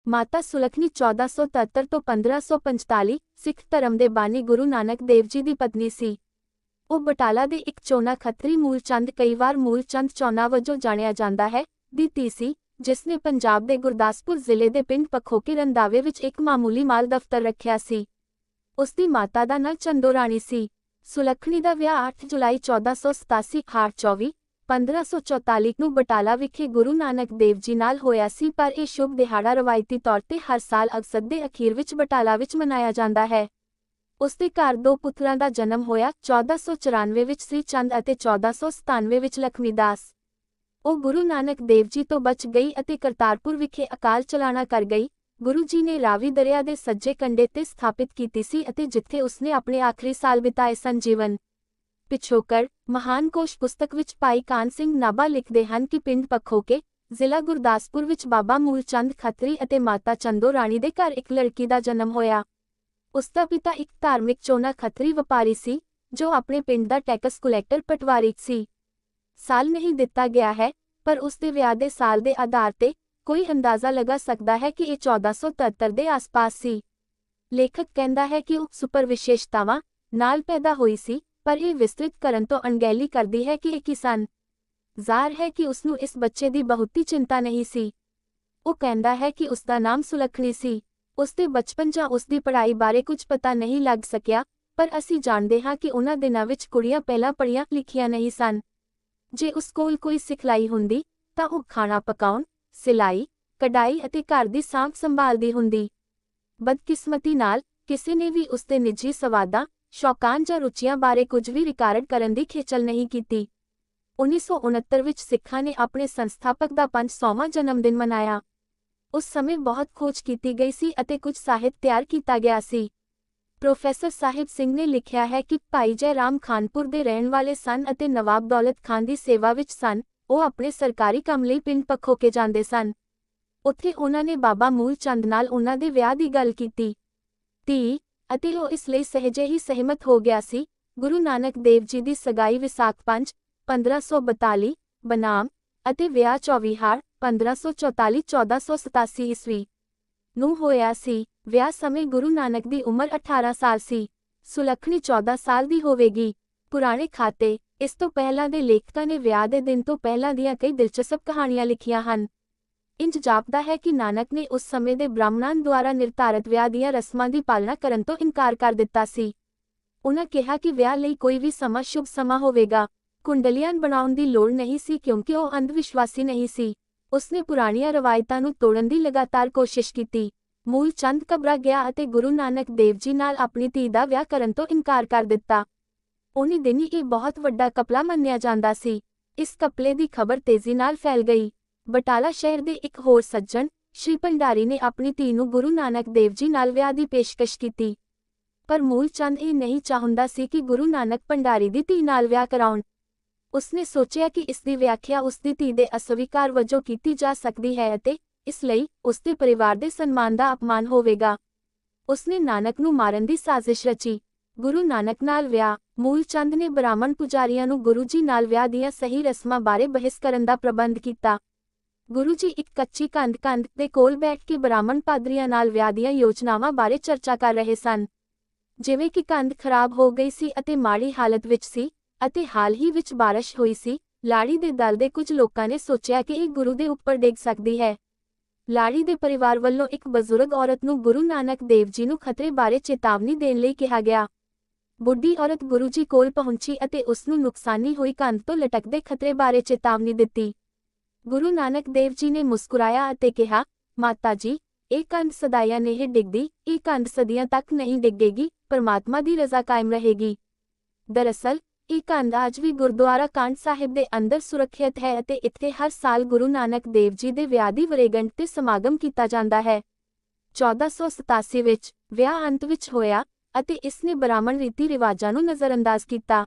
ਮਾਤਾ ਸੁਲੱਖਣੀ 1473 ਤੋਂ 1545 ਸਿੱਖ ਧਰਮ ਦੇ ਬਾਨੀ ਗੁਰੂ ਨਾਨਕ ਦੇਵ ਜੀ ਦੀ ਪਤਨੀ ਸੀ। ਉਹ ਬਟਾਲਾ ਦੇ ਇੱਕ ਚੋਨਾ ਖੱਤਰੀ ਮੂਲਚੰਦ, ਕਈ ਵਾਰ ਮੂਲਚੰਦ ਚੋਨਾ ਵਜੋਂ ਜਾਣਿਆ ਜਾਂਦਾ ਹੈ, ਦੀ ਧੀ ਸੀ, ਜਿਸ ਨੇ ਪੰਜਾਬ ਦੇ ਗੁਰਦਾਸਪੁਰ ਜ਼ਿਲ੍ਹੇ ਦੇ ਪਿੰਡ ਪਖੋਕੇ ਰੰਧਾਵੇ ਵਿੱਚ ਇੱਕ ਮਾਮੂਲੀ ਮਾਲ ਦਫ਼ਤਰ ਰੱਖਿਆ ਸੀ। ਉਸ ਦੀ ਮਾਤਾ ਦਾ ਨਾਂ ਚੰਦੋ ਰਾਣੀ ਸੀ। ਸੁਲੱਖਣੀ ਦਾ ਵਿਆਹ 8 ਜੁਲਾਈ 1487 24 1544 ਨੂੰ ਬਟਾਲਾ ਵਿਖੇ ਗੁਰੂ ਨਾਨਕ ਦੇਵ ਜੀ ਨਾਲ ਹੋਇਆ ਸੀ, ਪਰ ਇਹ ਸ਼ੁਭ ਦਿਹਾੜਾ ਰਵਾਇਤੀ ਤੌਰ ਤੇ ਹਰ ਸਾਲ ਅਗਸਤ ਦੇ ਅਖੀਰ ਵਿੱਚ ਬਟਾਲਾ ਵਿੱਚ ਮਨਾਇਆ ਜਾਂਦਾ ਹੈ। ਉਸ ਦੇ ਘਰ 2 ਪੁੱਤਰਾਂ ਦਾ ਜਨਮ ਹੋਇਆ, 1494 ਵਿੱਚ ਸ੍ਰੀ ਚੰਦ ਅਤੇ 1497 ਵਿੱਚ ਲਖਮੀ ਦਾਸ। ਉਹ ਗੁਰੂ ਨਾਨਕ ਦੇਵ ਜੀ ਤੋਂ ਬਚ ਗਈ ਅਤੇ ਕਰਤਾਰਪੁਰ ਵਿਖੇ ਅਕਾਲ ਚਲਾਣਾ ਕਰ ਗਈ। ਗੁਰੂ ਜੀ ਨੇ ਰਾਵੀ ਦਰਿਆ ਦੇ ਸੱਜੇ ਕੰਢੇ ਤੇ ਸਥਾਪਿਤ ਕੀਤੀ ਸੀ ਅਤੇ ਜਿੱਥੇ ਉਸਨੇ ਆਪਣੇ ਆਖਰੀ ਸਾਲ ਬਿਤਾਏ ਸਨ। ਜੀਵਨ ਪਿਛੋਕੜ ਮਹਾਨ ਕੋਸ਼ ਪੁਸਤਕ ਵਿੱਚ ਭਾਈ ਕਾਨ ਸਿੰਘ ਨਾਭਾ ਲਿਖਦੇ ਹਨ ਕਿ ਪਿੰਡ ਪਖੋਕੇ, ਜ਼ਿਲ੍ਹਾ ਗੁਰਦਾਸਪੁਰ ਵਿੱਚ ਬਾਬਾ ਮੂਲਚੰਦ ਖੱਤਰੀ ਅਤੇ ਮਾਤਾ ਚੰਦੋ ਰਾਣੀ ਦੇ ਘਰ ਇੱਕ ਲੜਕੀ ਦਾ ਜਨਮ ਹੋਇਆ। ਉਸ ਦਾ ਪਿਤਾ ਇੱਕ ਧਾਰਮਿਕ ਚੋਨਾ ਖੱਤਰੀ ਵਪਾਰੀ ਸੀ, ਜੋ ਆਪਣੇ ਪਿੰਡ ਦਾ ਟੈਕਸ ਕੁਲੈਕਟਰ ਪਟਵਾਰੀ ਸੀ। ਸਾਲ ਨਹੀਂ ਦਿੱਤਾ ਗਿਆ ਹੈ, ਪਰ ਉਸ ਦੇ ਵਿਆਹ ਦੇ ਸਾਲ ਦੇ ਆਧਾਰ ਤੇ ਕੋਈ ਅੰਦਾਜ਼ਾ ਲਗਾ ਸਕਦਾ ਹੈ ਕਿ ਇਹ 1473 ਦੇ ਆਸ-ਪਾਸ ਸੀ। ਲੇਖਕ ਕਹਿੰਦਾ ਹੈ ਕਿ ਉਹ ਸੁਪਰ ਵਿਸ਼ੇਸ਼ਤਾਵਾਂ ਨਾਲ ਪੈਦਾ ਹੋਈ ਸੀ, ਪਰ ਇਹ ਵਿਸਤ੍ਰਿਤ ਕਰਨ ਤੋਂ ਅਣਗਹਿਲੀ ਕਰਦੀ ਹੈ ਕਿ ਇਹ ਕੀ ਸਨ। ਜ਼ਾਹਰ ਹੈ ਕਿ ਉਸਨੂੰ ਇਸ ਬੱਚੇ ਦੀ ਬਹੁਤੀ ਚਿੰਤਾ ਨਹੀਂ ਸੀ। ਉਹ ਕਹਿੰਦਾ ਹੈ ਕਿ ਉਸ ਦਾ ਨਾਮ ਸੁਲੱਖਣੀ ਸੀ। ਉਸ ਦੇ ਬਚਪਨ ਜਾਂ ਉਸ ਦੀ ਪੜ੍ਹਾਈ ਬਾਰੇ ਕੁਝ ਪਤਾ ਨਹੀਂ ਲੱਗ ਸਕਿਆ, ਪਰ ਅਸੀਂ ਜਾਣਦੇ ਹਾਂ ਕਿ ਉਹਨਾਂ ਦਿਨਾਂ ਵਿੱਚ ਕੁੜੀਆਂ ਪਹਿਲਾਂ ਪੜ੍ਹੀਆਂ ਲਿਖੀਆਂ ਨਹੀਂ ਸਨ। ਜੇ ਉਸ ਕੋਲ ਕੋਈ ਸਿਖਲਾਈ ਹੁੰਦੀ ਤਾਂ ਉਹ ਖਾਣਾ ਪਕਾਉਣ, ਸਿਲਾਈ, ਕਢਾਈ ਅਤੇ ਘਰ ਦੀ ਸਾਂਭ ਸੰਭਾਲਦੀ ਹੁੰਦੀ। ਬਦਕਿਸਮਤੀ ਨਾਲ ਕਿਸੇ ਨੇ ਵੀ ਉਸ ਦੇ ਨਿੱਜੀ ਸਵਾਦਾਂ, ਸ਼ੌਕਾਂ ਜਾਂ ਰੁਚੀਆਂ ਬਾਰੇ ਕੁਝ ਵੀ ਰਿਕਾਰਡ ਕਰਨ ਦੀ ਖੇਚਲ ਨਹੀਂ ਕੀਤੀ। 1969 ਵਿੱਚ ਸਿੱਖਾਂ ਨੇ ਆਪਣੇ ਸੰਸਥਾਪਕ ਦਾ 500ਵਾਂ ਜਨਮਦਿਨ ਮਨਾਇਆ। ਉਸ ਸਮੇਂ ਬਹੁਤ ਖੋਜ ਕੀਤੀ ਗਈ ਸੀ ਅਤੇ ਕੁਝ ਸਾਹਿਤ ਤਿਆਰ ਕੀਤਾ ਗਿਆ ਸੀ। ਪ੍ਰੋਫੈਸਰ ਸਾਹਿਬ ਸਿੰਘ ਨੇ ਲਿਖਿਆ ਹੈ ਕਿ ਭਾਈ ਜੈ ਰਾਮ ਖਾਨਪੁਰ ਦੇ ਰਹਿਣ ਵਾਲੇ ਸਨ ਅਤੇ ਨਵਾਬ ਦੌਲਤ ਖਾਨ ਦੀ ਸੇਵਾ ਵਿੱਚ ਸਨ। ਉਹ ਆਪਣੇ ਸਰਕਾਰੀ ਕੰਮ ਲਈ ਪਿੰਡ ਪਖੋਕੇ ਜਾਂਦੇ ਸਨ। ਉੱਥੇ ਉਹਨਾਂ ਨੇ ਬਾਬਾ ਮੂਲ ਚੰਦ ਨਾਲ ਉਹਨਾਂ ਦੇ ਵਿਆਹ ਦੀ ਗੱਲ ਕੀਤੀ ਤੀ ਅਤੇ ਉਹ ਇਸ ਲਈ ਸਹਿਜੇ ਹੀ ਸਹਿਮਤ ਹੋ ਗਿਆ ਸੀ। ਗੁਰੂ ਨਾਨਕ ਦੇਵ ਜੀ ਦੀ ਸਗਾਈ ਵਿਸਾਖ 5, 1542 ਬਨਾਮ ਅਤੇ ਵਿਆਹ 24 ਹਾੜ 1544 1487 ਈਸਵੀ ਨੂੰ ਹੋਇਆ ਸੀ। ਵਿਆਹ ਸਮੇਂ ਗੁਰੂ ਨਾਨਕ ਦੀ ਉਮਰ 18 ਸਾਲ ਸੀ। ਸੁਲੱਖਣੀ 14 ਸਾਲ ਦੀ ਹੋਵੇਗੀ। ਪੁਰਾਣੇ ਖਾਤੇ ਇਸ ਤੋਂ ਪਹਿਲਾਂ ਦੇ ਲੇਖਕਾਂ ਨੇ ਵਿਆਹ ਦੇ ਦਿਨ ਤੋਂ ਪਹਿਲਾਂ ਦੀਆਂ ਕਈ ਦਿਲਚਸਪ ਕਹਾਣੀਆਂ ਲਿਖੀਆਂ ਹਨ। ਇੰਜ ਜਾਪਦਾ ਹੈ ਕਿ ਨਾਨਕ ਨੇ ਉਸ ਸਮੇਂ ਦੇ ਬ੍ਰਾਹਮਣਾਂ ਦੁਆਰਾ ਨਿਰਧਾਰਤ ਵਿਆਹ ਦੀਆਂ ਰਸਮਾਂ ਦੀ ਪਾਲਣਾ ਕਰਨ ਤੋਂ ਇਨਕਾਰ ਕਰ ਦਿੱਤਾ ਸੀ। ਉਨ੍ਹਾਂ ਕਿਹਾ ਕਿ ਵਿਆਹ ਲਈ ਕੋਈ ਵੀ ਸਮਾਂ ਸ਼ੁਭ ਸਮਾਂ ਹੋਵੇਗਾ। ਕੁੰਡਲੀਆਂ ਬਣਾਉਣ ਦੀ ਲੋੜ ਨਹੀਂ ਸੀ ਕਿਉਂਕਿ ਉਹ ਅੰਧ ਵਿਸ਼ਵਾਸੀ ਨਹੀਂ ਸੀ। ਉਸਨੇ ਪੁਰਾਣੀਆਂ ਰਵਾਇਤਾਂ ਨੂੰ ਤੋੜਨ ਦੀ ਲਗਾਤਾਰ ਕੋਸ਼ਿਸ਼ ਕੀਤੀ। ਮੂਲ ਚੰਦ ਘਬਰਾ ਗਿਆ ਅਤੇ ਗੁਰੂ ਨਾਨਕ ਦੇਵ ਜੀ ਨਾਲ ਆਪਣੀ ਧੀ ਦਾ ਵਿਆਹ ਕਰਨ ਤੋਂ ਇਨਕਾਰ ਕਰ ਦਿੱਤਾ। ਉਨੀ ਦਿਨੀ ਇਹ ਬਹੁਤ ਵੱਡਾ ਘਪਲਾ ਮੰਨਿਆ ਜਾਂਦਾ ਸੀ। ਇਸ ਘਪਲੇ ਦੀ ਖਬਰ ਤੇਜ਼ੀ ਨਾਲ ਫੈਲ ਗਈ। ਬਟਾਲਾ ਸ਼ਹਿਰ ਦੇ ਇੱਕ ਹੋਰ ਸੱਜਣ ਸ਼੍ਰੀ ਭੰਡਾਰੀ ਨੇ ਆਪਣੀ ਧੀ ਨੂੰ ਗੁਰੂ ਨਾਨਕ ਦੇਵ ਜੀ ਨਾਲ ਵਿਆਹ ਦੀ ਪੇਸ਼ਕਸ਼ ਕੀਤੀ, ਪਰ ਮੂਲ ਚੰਦ ਇਹ ਨਹੀਂ ਚਾਹੁੰਦਾ ਸੀ ਕਿ ਗੁਰੂ ਨਾਨਕ ਭੰਡਾਰੀ ਦੀ ਧੀ ਨਾਲ ਵਿਆਹ ਕਰਾਉਣ। ਉਸਨੇ ਸੋਚਿਆ ਕਿ ਇਸ ਦੀ ਵਿਆਖਿਆ ਉਸ ਦੀ ਧੀ ਦੇ ਅਸਵੀਕਾਰ ਵਜੋਂ ਕੀਤੀ ਜਾ ਸਕਦੀ ਹੈ ਅਤੇ ਇਸ ਲਈ ਉਸ ਦੇ ਪਰਿਵਾਰ ਦੇ ਸਨਮਾਨ ਦਾ ਅਪਮਾਨ ਹੋਵੇਗਾ। ਉਸਨੇ ਨਾਨਕ ਨੂੰ ਮਾਰਨ ਦੀ ਸਾਜ਼ਿਸ਼ ਰਚੀ। ਗੁਰੂ ਨਾਨਕ ਨਾਲ ਵਿਆਹ। ਮੂਲ ਚੰਦ ਨੇ ਬ੍ਰਾਹਮਣ ਪੁਜਾਰੀਆਂ ਨੂੰ ਗੁਰੂ ਜੀ ਨਾਲ ਵਿਆਹ ਦੀਆਂ ਸਹੀ ਰਸਮਾਂ ਬਾਰੇ ਬਹਿਸ ਕਰਨ ਦਾ ਪ੍ਰਬੰਧ ਕੀਤਾ। ਗੁਰੂ ਜੀ ਇੱਕ ਕੱਚੀ ਕੰਧ ਦੇ ਕੋਲ ਬੈਠ ਕੇ ਬ੍ਰਾਹਮਣ ਪਾਦਰੀਆਂ ਨਾਲ ਵਿਆਹ ਦੀਆਂ ਯੋਜਨਾਵਾਂ ਬਾਰੇ ਚਰਚਾ ਕਰ ਰਹੇ ਸਨ। ਜਿਵੇਂ ਕਿ ਕੰਧ ਖਰਾਬ ਹੋ ਗਈ ਸੀ ਅਤੇ ਮਾੜੀ ਹਾਲਤ ਵਿੱਚ ਸੀ ਅਤੇ ਹਾਲ ਹੀ ਵਿੱਚ ਬਾਰਿਸ਼ ਹੋਈ ਸੀ, ਲਾੜੀ ਦੇ ਦਲ ਦੇ ਕੁਝ ਲੋਕਾਂ ਨੇ ਸੋਚਿਆ ਕਿ ਇਹ ਗੁਰੂ ਦੇ ਉੱਪਰ ਡਿੱਗ ਸਕਦੀ ਹੈ। ਲਾੜੀ ਦੇ ਪਰਿਵਾਰ ਵੱਲੋਂ ਇੱਕ ਬਜ਼ੁਰਗ ਔਰਤ ਨੂੰ ਗੁਰੂ ਨਾਨਕ ਦੇਵ ਜੀ ਨੂੰ ਖਤਰੇ ਬਾਰੇ ਚੇਤਾਵਨੀ ਦੇਣ ਲਈ ਕਿਹਾ ਗਿਆ। ਬੁੱਢੀ ਔਰਤ ਗੁਰੂ ਜੀ ਕੋਲ ਪਹੁੰਚੀ ਅਤੇ ਉਸ ਨੂੰ ਨੁਕਸਾਨੀ ਹੋਈ ਕੰਧ ਤੋਂ ਲਟਕਦੇ ਖਤਰੇ ਬਾਰੇ ਚੇਤਾਵਨੀ ਦਿੱਤੀ। ਗੁਰੂ ਨਾਨਕ ਦੇਵ ਜੀ ਨੇ ਮੁਸਕਰਾਇਆ ਅਤੇ ਕਿਹਾ, ਮਾਤਾ ਜੀ, ਇਹ ਕੰਧ ਸਦਾਈਆਂ ਨਹੀਂ ਡਿੱਗਦੀ, ਇਹ ਕੰਧ ਸਦੀਆਂ ਤੱਕ ਨਹੀਂ ਡਿੱਗੇਗੀ, ਪਰਮਾਤਮਾ ਦੀ ਰਜ਼ਾ ਕਾਇਮ ਰਹੇਗੀ। ਦਰਅਸਲ ਇਹ ਕੰਧ ਅੱਜ ਵੀ ਗੁਰਦੁਆਰਾ ਕਾਂਡ ਸਾਹਿਬ ਦੇ ਅੰਦਰ ਸੁਰੱਖਿਅਤ ਹੈ ਅਤੇ ਇੱਥੇ ਹਰ ਸਾਲ ਗੁਰੂ ਨਾਨਕ ਦੇਵ ਜੀ ਦੇ ਵਿਆਹ ਦੀ ਵਰ੍ਹੇਗੰਢ ਤੇ ਸਮਾਗਮ ਕੀਤਾ ਜਾਂਦਾ ਹੈ। 1487 ਵਿੱਚ ਵਿਆਹ ਅੰਤ ਵਿੱਚ ਹੋਇਆ ਅਤੇ ਇਸ ਨੇ ਬ੍ਰਾਹਮਣ ਰੀਤੀ ਰਿਵਾਜਾਂ ਨੂੰ ਨਜ਼ਰਅੰਦਾਜ਼ ਕੀਤਾ।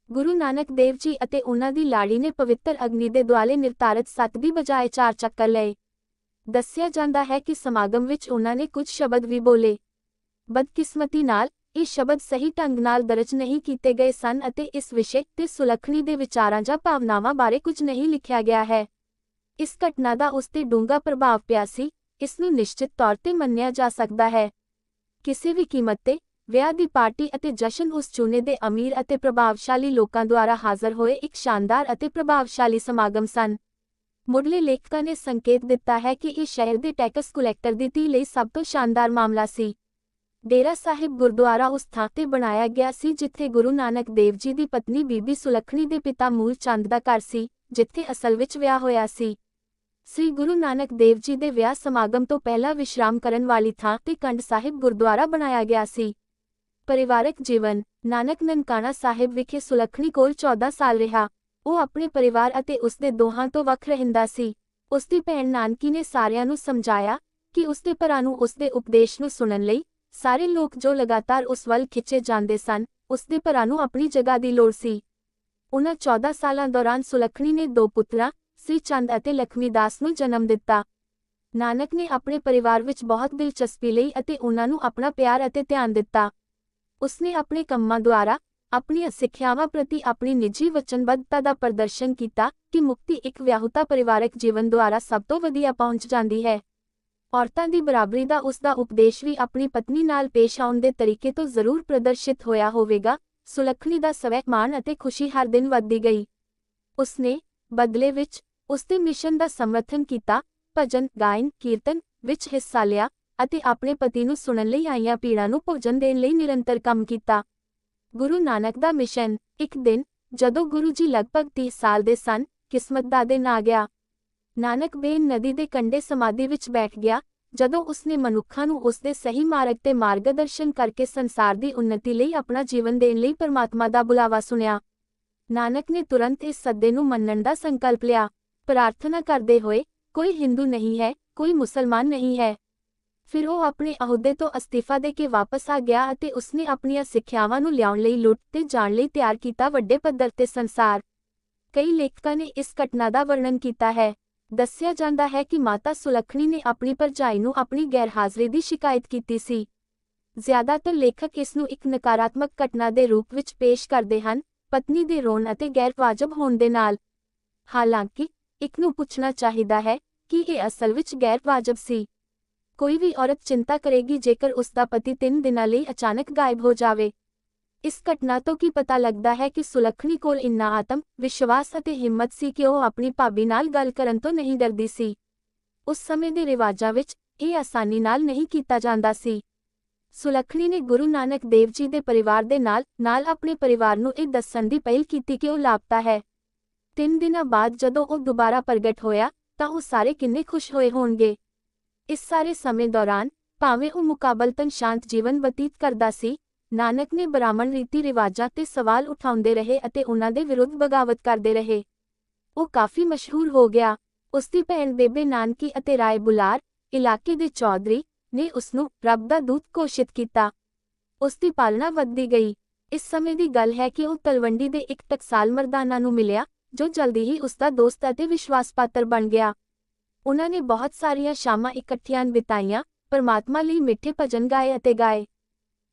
ਗੁਰੂ ਨਾਨਕ ਦੇਵ ਜੀ ਅਤੇ ਉਹਨਾਂ ਦੀ ਲਾੜੀ ਨੇ ਪਵਿੱਤਰ ਅਗਨੀ ਦੇ ਦੁਆਲੇ ਨਿਰਧਾਰਤ 7 ਦੀ ਬਜਾਏ 4 ਚੱਕਰ ਲਏ। ਦੱਸਿਆ ਜਾਂਦਾ ਹੈ ਕਿ ਸਮਾਗਮ ਵਿੱਚ ਉਹਨਾਂ ਨੇ ਕੁਝ ਸ਼ਬਦ ਵੀ ਬੋਲੇ। ਬਦਕਿਸਮਤੀ ਨਾਲ ਇਹ ਸ਼ਬਦ ਸਹੀ ਢੰਗ ਨਾਲ ਦਰਜ ਨਹੀਂ ਕੀਤੇ ਗਏ ਸਨ ਅਤੇ ਇਸ ਵਿਸ਼ੇ ਤੇ ਸੁਲੱਖਣੀ ਦੇ ਵਿਚਾਰਾਂ ਜਾਂ ਭਾਵਨਾਵਾਂ ਬਾਰੇ ਕੁਝ ਨਹੀਂ ਲਿਖਿਆ ਗਿਆ ਹੈ। ਇਸ ਘਟਨਾ ਦਾ ਉਸ ਤੇ ਡੂੰਘਾ ਪ੍ਰਭਾਵ ਪਿਆ ਸੀ ਇਸ ਨੂੰ ਨਿਸ਼ਚਿਤ ਤੌਰ ਤੇ ਮੰਨਿਆ ਜਾ ਸਕਦਾ ਹੈ। ਕਿਸੇ ਵੀ ਕੀਮਤ ਤੇ ਵਿਆਹ ਦੀ ਪਾਰਟੀ ਅਤੇ ਜਸ਼ਨ ਉਸ ਚੁਣੇ ਦੇ ਅਮੀਰ ਅਤੇ ਪ੍ਰਭਾਵਸ਼ਾਲੀ ਲੋਕਾਂ ਦੁਆਰਾ ਹਾਜ਼ਰ ਹੋਏ ਇੱਕ ਸ਼ਾਨਦਾਰ ਅਤੇ ਪ੍ਰਭਾਵਸ਼ਾਲੀ ਸਮਾਗਮ ਸਨ। ਮੁੱਢਲੇ ਲੇਖਕਾਂ ਨੇ ਸੰਕੇਤ ਦਿੱਤਾ ਹੈ ਕਿ ਇਹ ਸ਼ਹਿਰ ਦੇ ਟੈਕਸ ਕੁਲੈਕਟਰ ਦੀ ਧੀ ਲਈ ਸਭ ਤੋਂ ਸ਼ਾਨਦਾਰ ਮਾਮਲਾ ਸੀ। ਡੇਰਾ ਸਾਹਿਬ ਗੁਰਦੁਆਰਾ ਉਸ ਥਾਂ ਤੇ ਬਣਾਇਆ ਗਿਆ ਸੀ ਜਿੱਥੇ ਗੁਰੂ ਨਾਨਕ ਦੇਵ ਜੀ ਦੀ ਪਤਨੀ ਬੀਬੀ ਸੁਲੱਖਣੀ ਦੇ ਪਿਤਾ ਮੂਲ ਚੰਦ ਦਾ ਘਰ ਸੀ, ਜਿੱਥੇ ਅਸਲ ਵਿੱਚ ਵਿਆਹ ਹੋਇਆ ਸੀ। ਸ੍ਰੀ ਗੁਰੂ ਨਾਨਕ ਦੇਵ ਜੀ ਦੇ ਵਿਆਹ ਸਮਾਗਮ ਤੋਂ ਪਹਿਲਾਂ ਵਿਸ਼ਰਾਮ ਕਰਨ ਵਾਲੀ ਥਾਂ ਤੇ ਕੰਡ ਸਾਹਿਬ ਗੁਰਦੁਆਰਾ ਬਣਾਇਆ ਗਿਆ ਸੀ। ਪਰਿਵਾਰਕ ਜੀਵਨ। ਨਾਨਕ ਨਨਕਾਣਾ ਸਾਹਿਬ ਵਿਖੇ ਸੁਲੱਖਣੀ ਕੋਲ 14 ਸਾਲ ਰਿਹਾ। ਉਹ ਆਪਣੇ ਪਰਿਵਾਰ ਅਤੇ ਉਸਦੇ ਦੋਹਾਂ ਤੋਂ ਵੱਖ ਰਹਿੰਦਾ ਸੀ। ਉਸਦੀ ਭੈਣ ਨਾਨਕੀ ਨੇ ਸਾਰਿਆਂ ਨੂੰ ਸਮਝਾਇਆ ਕਿ ਉਸਦੇ ਭਰਾ ਨੂੰ ਉਸਦੇ ਉਪਦੇਸ਼ ਨੂੰ ਸੁਣਨ ਲਈ ਸਾਰੇ ਲੋਕ ਜੋ ਲਗਾਤਾਰ ਉਸ ਵੱਲ ਖਿੱਚੇ ਜਾਂਦੇ ਸਨ, ਉਸਦੇ ਭਰਾ ਨੂੰ ਆਪਣੀ ਜਗ੍ਹਾ ਦੀ ਲੋੜ ਸੀ। ਉਹਨਾਂ 14 ਸਾਲਾਂ ਦੌਰਾਨ ਸੁਲੱਖਣੀ ਨੇ 2 ਪੁੱਤਰਾਂ, ਸ੍ਰੀ ਚੰਦ ਅਤੇ ਲਖਮੀ ਦਾਸ ਨੂੰ ਜਨਮ ਦਿੱਤਾ। ਨਾਨਕ ਨੇ ਆਪਣੇ ਪਰਿਵਾਰ ਵਿੱਚ ਬਹੁਤ ਦਿਲਚਸਪੀ ਲਈ ਅਤੇ ਉਹਨਾਂ ਨੂੰ ਆਪਣਾ ਪਿਆਰ ਅਤੇ ਧਿਆਨ ਦਿੱਤਾ। ਉਸਨੇ ਆਪਣੇ ਕੰਮਾਂ ਦੁਆਰਾ ਆਪਣੀਆਂ ਸਿੱਖਿਆਵਾਂ ਪ੍ਰਤੀ ਆਪਣੀ ਨਿੱਜੀ ਵਚਨਬੱਧਤਾ ਦਾ ਪ੍ਰਦਰਸ਼ਨ ਕੀਤਾ ਕਿ ਮੁਕਤੀ ਇੱਕ ਵਿਆਹੁਤਾ ਪਰਿਵਾਰਕ ਜੀਵਨ ਦੁਆਰਾ ਸਭ ਤੋਂ ਵਧੀਆ ਪਹੁੰਚ ਜਾਂਦੀ ਹੈ। ਔਰਤਾਂ ਦੀ ਬਰਾਬਰੀ ਦਾ ਉਸਦਾ ਉਪਦੇਸ਼ ਵੀ ਆਪਣੀ ਪਤਨੀ ਨਾਲ ਪੇਸ਼ ਆਉਣ ਦੇ ਤਰੀਕੇ ਤੋਂ ਜ਼ਰੂਰ ਪ੍ਰਦਰਸ਼ਿਤ ਹੋਇਆ ਹੋਵੇਗਾ। ਸੁਲੱਖਣੀ ਦਾ ਸਵੈ-ਮਾਣ ਅਤੇ ਖੁਸ਼ੀ ਹਰ ਦਿਨ ਵੱਧਦੀ ਗਈ। ਉਸਨੇ ਬਦਲੇ ਵਿੱਚ ਉਸਦੇ ਮਿਸ਼ਨ ਦਾ ਸਮਰਥਨ ਕੀਤਾ, ਭਜਨ ਗਾਇਨ ਕੀਰਤਨ ਵਿੱਚ ਹਿੱਸਾ ਲਿਆ ਅਤੇ ਆਪਣੇ ਪਤੀ ਨੂੰ ਸੁਣਨ ਲਈ ਆਈਆਂ ਪੀੜਾਂ ਨੂੰ ਭੋਜਨ ਦੇਣ ਲਈ ਨਿਰੰਤਰ ਕੰਮ ਕੀਤਾ। ਗੁਰੂ ਨਾਨਕ ਦਾ ਮਿਸ਼ਨ। ਇੱਕ ਦਿਨ ਜਦੋਂ ਗੁਰੂ ਜੀ ਲਗਭਗ 30 ਸਾਲ ਦੇ ਸਨ, ਕਿਸਮਤ ਦਾ ਦਿਨ ਆ ਗਿਆ। ਨਾਨਕ ਬੇਨ ਨਦੀ ਦੇ ਕੰਢੇ ਸਮਾਧੀ ਵਿੱਚ ਬੈਠ ਗਿਆ। ਜਦੋਂ ਉਸਨੇ ਮਨੁੱਖਾਂ ਨੂੰ ਉਸਦੇ ਸਹੀ ਮਾਰਗ ਤੇ ਮਾਰਗਦਰਸ਼ਨ ਕਰਕੇ ਸੰਸਾਰ ਦੀ ਉન્નਤੀ ਲਈ ਆਪਣਾ ਜੀਵਨ ਦੇਣ ਲਈ ਪਰਮਾਤਮਾ ਦਾ ਬੁਲਾਵਾ ਸੁਣਿਆ, ਨਾਨਕ ਨੇ ਤੁਰੰਤ ਇਸ ਸੱਦੇ ਨੂੰ ਮੰਨਣ ਦਾ ਸੰਕਲਪ ਲਿਆ। ਪ੍ਰਾਰਥਨਾ ਕਰਦੇ ਹੋਏ, ਕੋਈ ਹਿੰਦੂ ਨਹੀਂ ਹੈ, ਕੋਈ ਮੁਸਲਮਾਨ ਨਹੀਂ ਹੈ। ਫਿਰ ਉਹ ਆਪਣੇ ਅਹੁਦੇ ਤੋਂ ਅਸਤੀਫਾ ਦੇ ਕੇ ਵਾਪਸ ਆ ਗਿਆ ਅਤੇ ਉਸਨੇ ਆਪਣੀਆਂ ਸਿੱਖਿਆਵਾਂ ਨੂੰ ਲਿਆਉਣ ਲਈ ਲੁੱਟ ਤੇ ਜਾਣ ਲਈ ਤਿਆਰ ਕੀਤਾ ਵੱਡੇ ਪੱਧਰ ਤੇ ਸੰਸਾਰ। ਕਈ ਲੇਖਕਾਂ ਨੇ ਇਸ ਘਟਨਾ ਦਾ ਵਰਣਨ ਕੀਤਾ ਹੈ। ਦੱਸਿਆ ਜਾਂਦਾ ਹੈ ਕਿ ਮਾਤਾ ਸੁਲੱਖਣੀ ਨੇ ਆਪਣੀ ਭਰਜਾਈ ਨੂੰ ਆਪਣੀ ਗੈਰਹਾਜ਼ਰੀ ਦੀ ਸ਼ਿਕਾਇਤ ਕੀਤੀ ਸੀ। ਜ਼ਿਆਦਾਤਰ ਲੇਖਕ ਇਸ ਨੂੰ ਇੱਕ ਨਕਾਰਾਤਮਕ ਘਟਨਾ ਦੇ ਰੂਪ ਵਿੱਚ ਪੇਸ਼ ਕਰਦੇ ਹਨ, ਪਤਨੀ ਦੇ ਰੋਣ ਅਤੇ ਗੈਰਵਾਜਬ ਹੋਣ ਦੇ ਨਾਲ। ਹਾਲਾਂਕਿ ਇੱਕ ਨੂੰ ਪੁੱਛਣਾ ਚਾਹੀਦਾ ਹੈ ਕਿ ਇਹ ਅਸਲ ਵਿੱਚ ਗੈਰਵਾਜਬ ਸੀ। ਕੋਈ ਵੀ ਔਰਤ ਚਿੰਤਾ ਕਰੇਗੀ ਜੇਕਰ ਉਸਦਾ ਪਤੀ 3 ਦਿਨਾਂ ਲਈ ਅਚਾਨਕ ਗਾਇਬ ਹੋ ਜਾਵੇ। ਇਸ ਘਟਨਾ ਤੋਂ ਕੀ ਪਤਾ ਲੱਗਦਾ ਹੈ ਕਿ ਸੁਲੱਖਣੀ ਕੋਲ ਇੰਨਾ ਆਤਮ ਵਿਸ਼ਵਾਸ ਅਤੇ ਹਿੰਮਤ ਸੀ ਕਿ ਉਹ ਆਪਣੀ ਭਾਬੀ ਨਾਲ ਗੱਲ ਕਰਨ ਤੋਂ ਨਹੀਂ ਡਰਦੀ ਸੀ। ਉਸ ਸਮੇਂ ਦੇ ਰਿਵਾਜਾਂ ਵਿੱਚ ਇਹ ਆਸਾਨੀ ਨਾਲ ਨਹੀਂ ਕੀਤਾ ਜਾਂਦਾ ਸੀ। ਸੁਲੱਖਣੀ ਨੇ ਗੁਰੂ ਨਾਨਕ ਦੇਵ ਜੀ ਦੇ ਪਰਿਵਾਰ ਦੇ ਨਾਲ ਆਪਣੇ ਪਰਿਵਾਰ ਨੂੰ ਇਹ ਦੱਸਣ ਦੀ ਪਹਿਲ ਕੀਤੀ ਕਿ ਉਹ ਲਾਪਤਾ ਹੈ। 3 ਦਿਨਾਂ ਬਾਅਦ ਜਦੋਂ ਉਹ ਦੁਬਾਰਾ ਪ੍ਰਗਟ ਹੋਇਆ ਤਾਂ ਉਹ ਸਾਰੇ ਕਿੰਨੇ ਖੁਸ਼ ਹੋਏ ਹੋਣਗੇ। ਇਸ ਸਾਰੇ ਸਮੇਂ ਦੌਰਾਨ ਭਾਵੇਂ ਉਹ ਮੁਕਾਬਲਤਨ ਸ਼ਾਂਤ ਜੀਵਨ ਬਤੀਤ ਕਰਦਾ ਸੀ, ਨਾਨਕ ਨੇ ਬ੍ਰਾਹਮਣ ਰੀਤੀ ਰਿਵਾਜਾਂ ਤੇ ਸਵਾਲ ਉਠਾਉਂਦੇ ਰਹੇ ਅਤੇ ਉਹਨਾਂ ਦੇ ਵਿਰੁੱਧ ਬਗਾਵਤ ਕਰਦੇ ਰਹੇ। ਉਹ ਕਾਫੀ ਮਸ਼ਹੂਰ ਹੋ ਗਿਆ। ਉਸਦੀ ਭੈਣ ਬੇਬੇ ਨਾਨਕੀ ਅਤੇ ਰਾਏ ਬੁਲਾਰ, ਇਲਾਕੇ ਦੇ ਚੌਧਰੀ, ਨੇ ਉਸਨੂੰ ਰੱਬ ਦਾ ਦੂਤ ਘੋਸ਼ਿਤ ਕੀਤਾ। ਉਸਦੀ ਪਾਲਣਾ ਵੱਧਦੀ ਗਈ। ਇਸ ਸਮੇਂ ਦੀ ਗੱਲ ਹੈ ਕਿ ਉਹ ਤਲਵੰਡੀ ਦੇ ਇੱਕ ਟਕਸਾਲ ਮਰਦਾਨਾ ਨੂੰ ਮਿਲਿਆ, ਜੋ ਜਲਦੀ ਹੀ ਉਸਦਾ ਦੋਸਤ ਅਤੇ ਵਿਸ਼ਵਾਸ ਪਾਤਰ ਬਣ ਗਿਆ। ਉਹਨਾਂ ਨੇ ਬਹੁਤ ਸਾਰੀਆਂ ਸ਼ਾਮਾਂ ਇਕੱਠੀਆਂ ਬਿਤਾਈਆਂ, ਪਰਮਾਤਮਾ ਲਈ ਮਿੱਠੇ ਭਜਨ ਗਾਏ ਅਤੇ ਗਾਏ।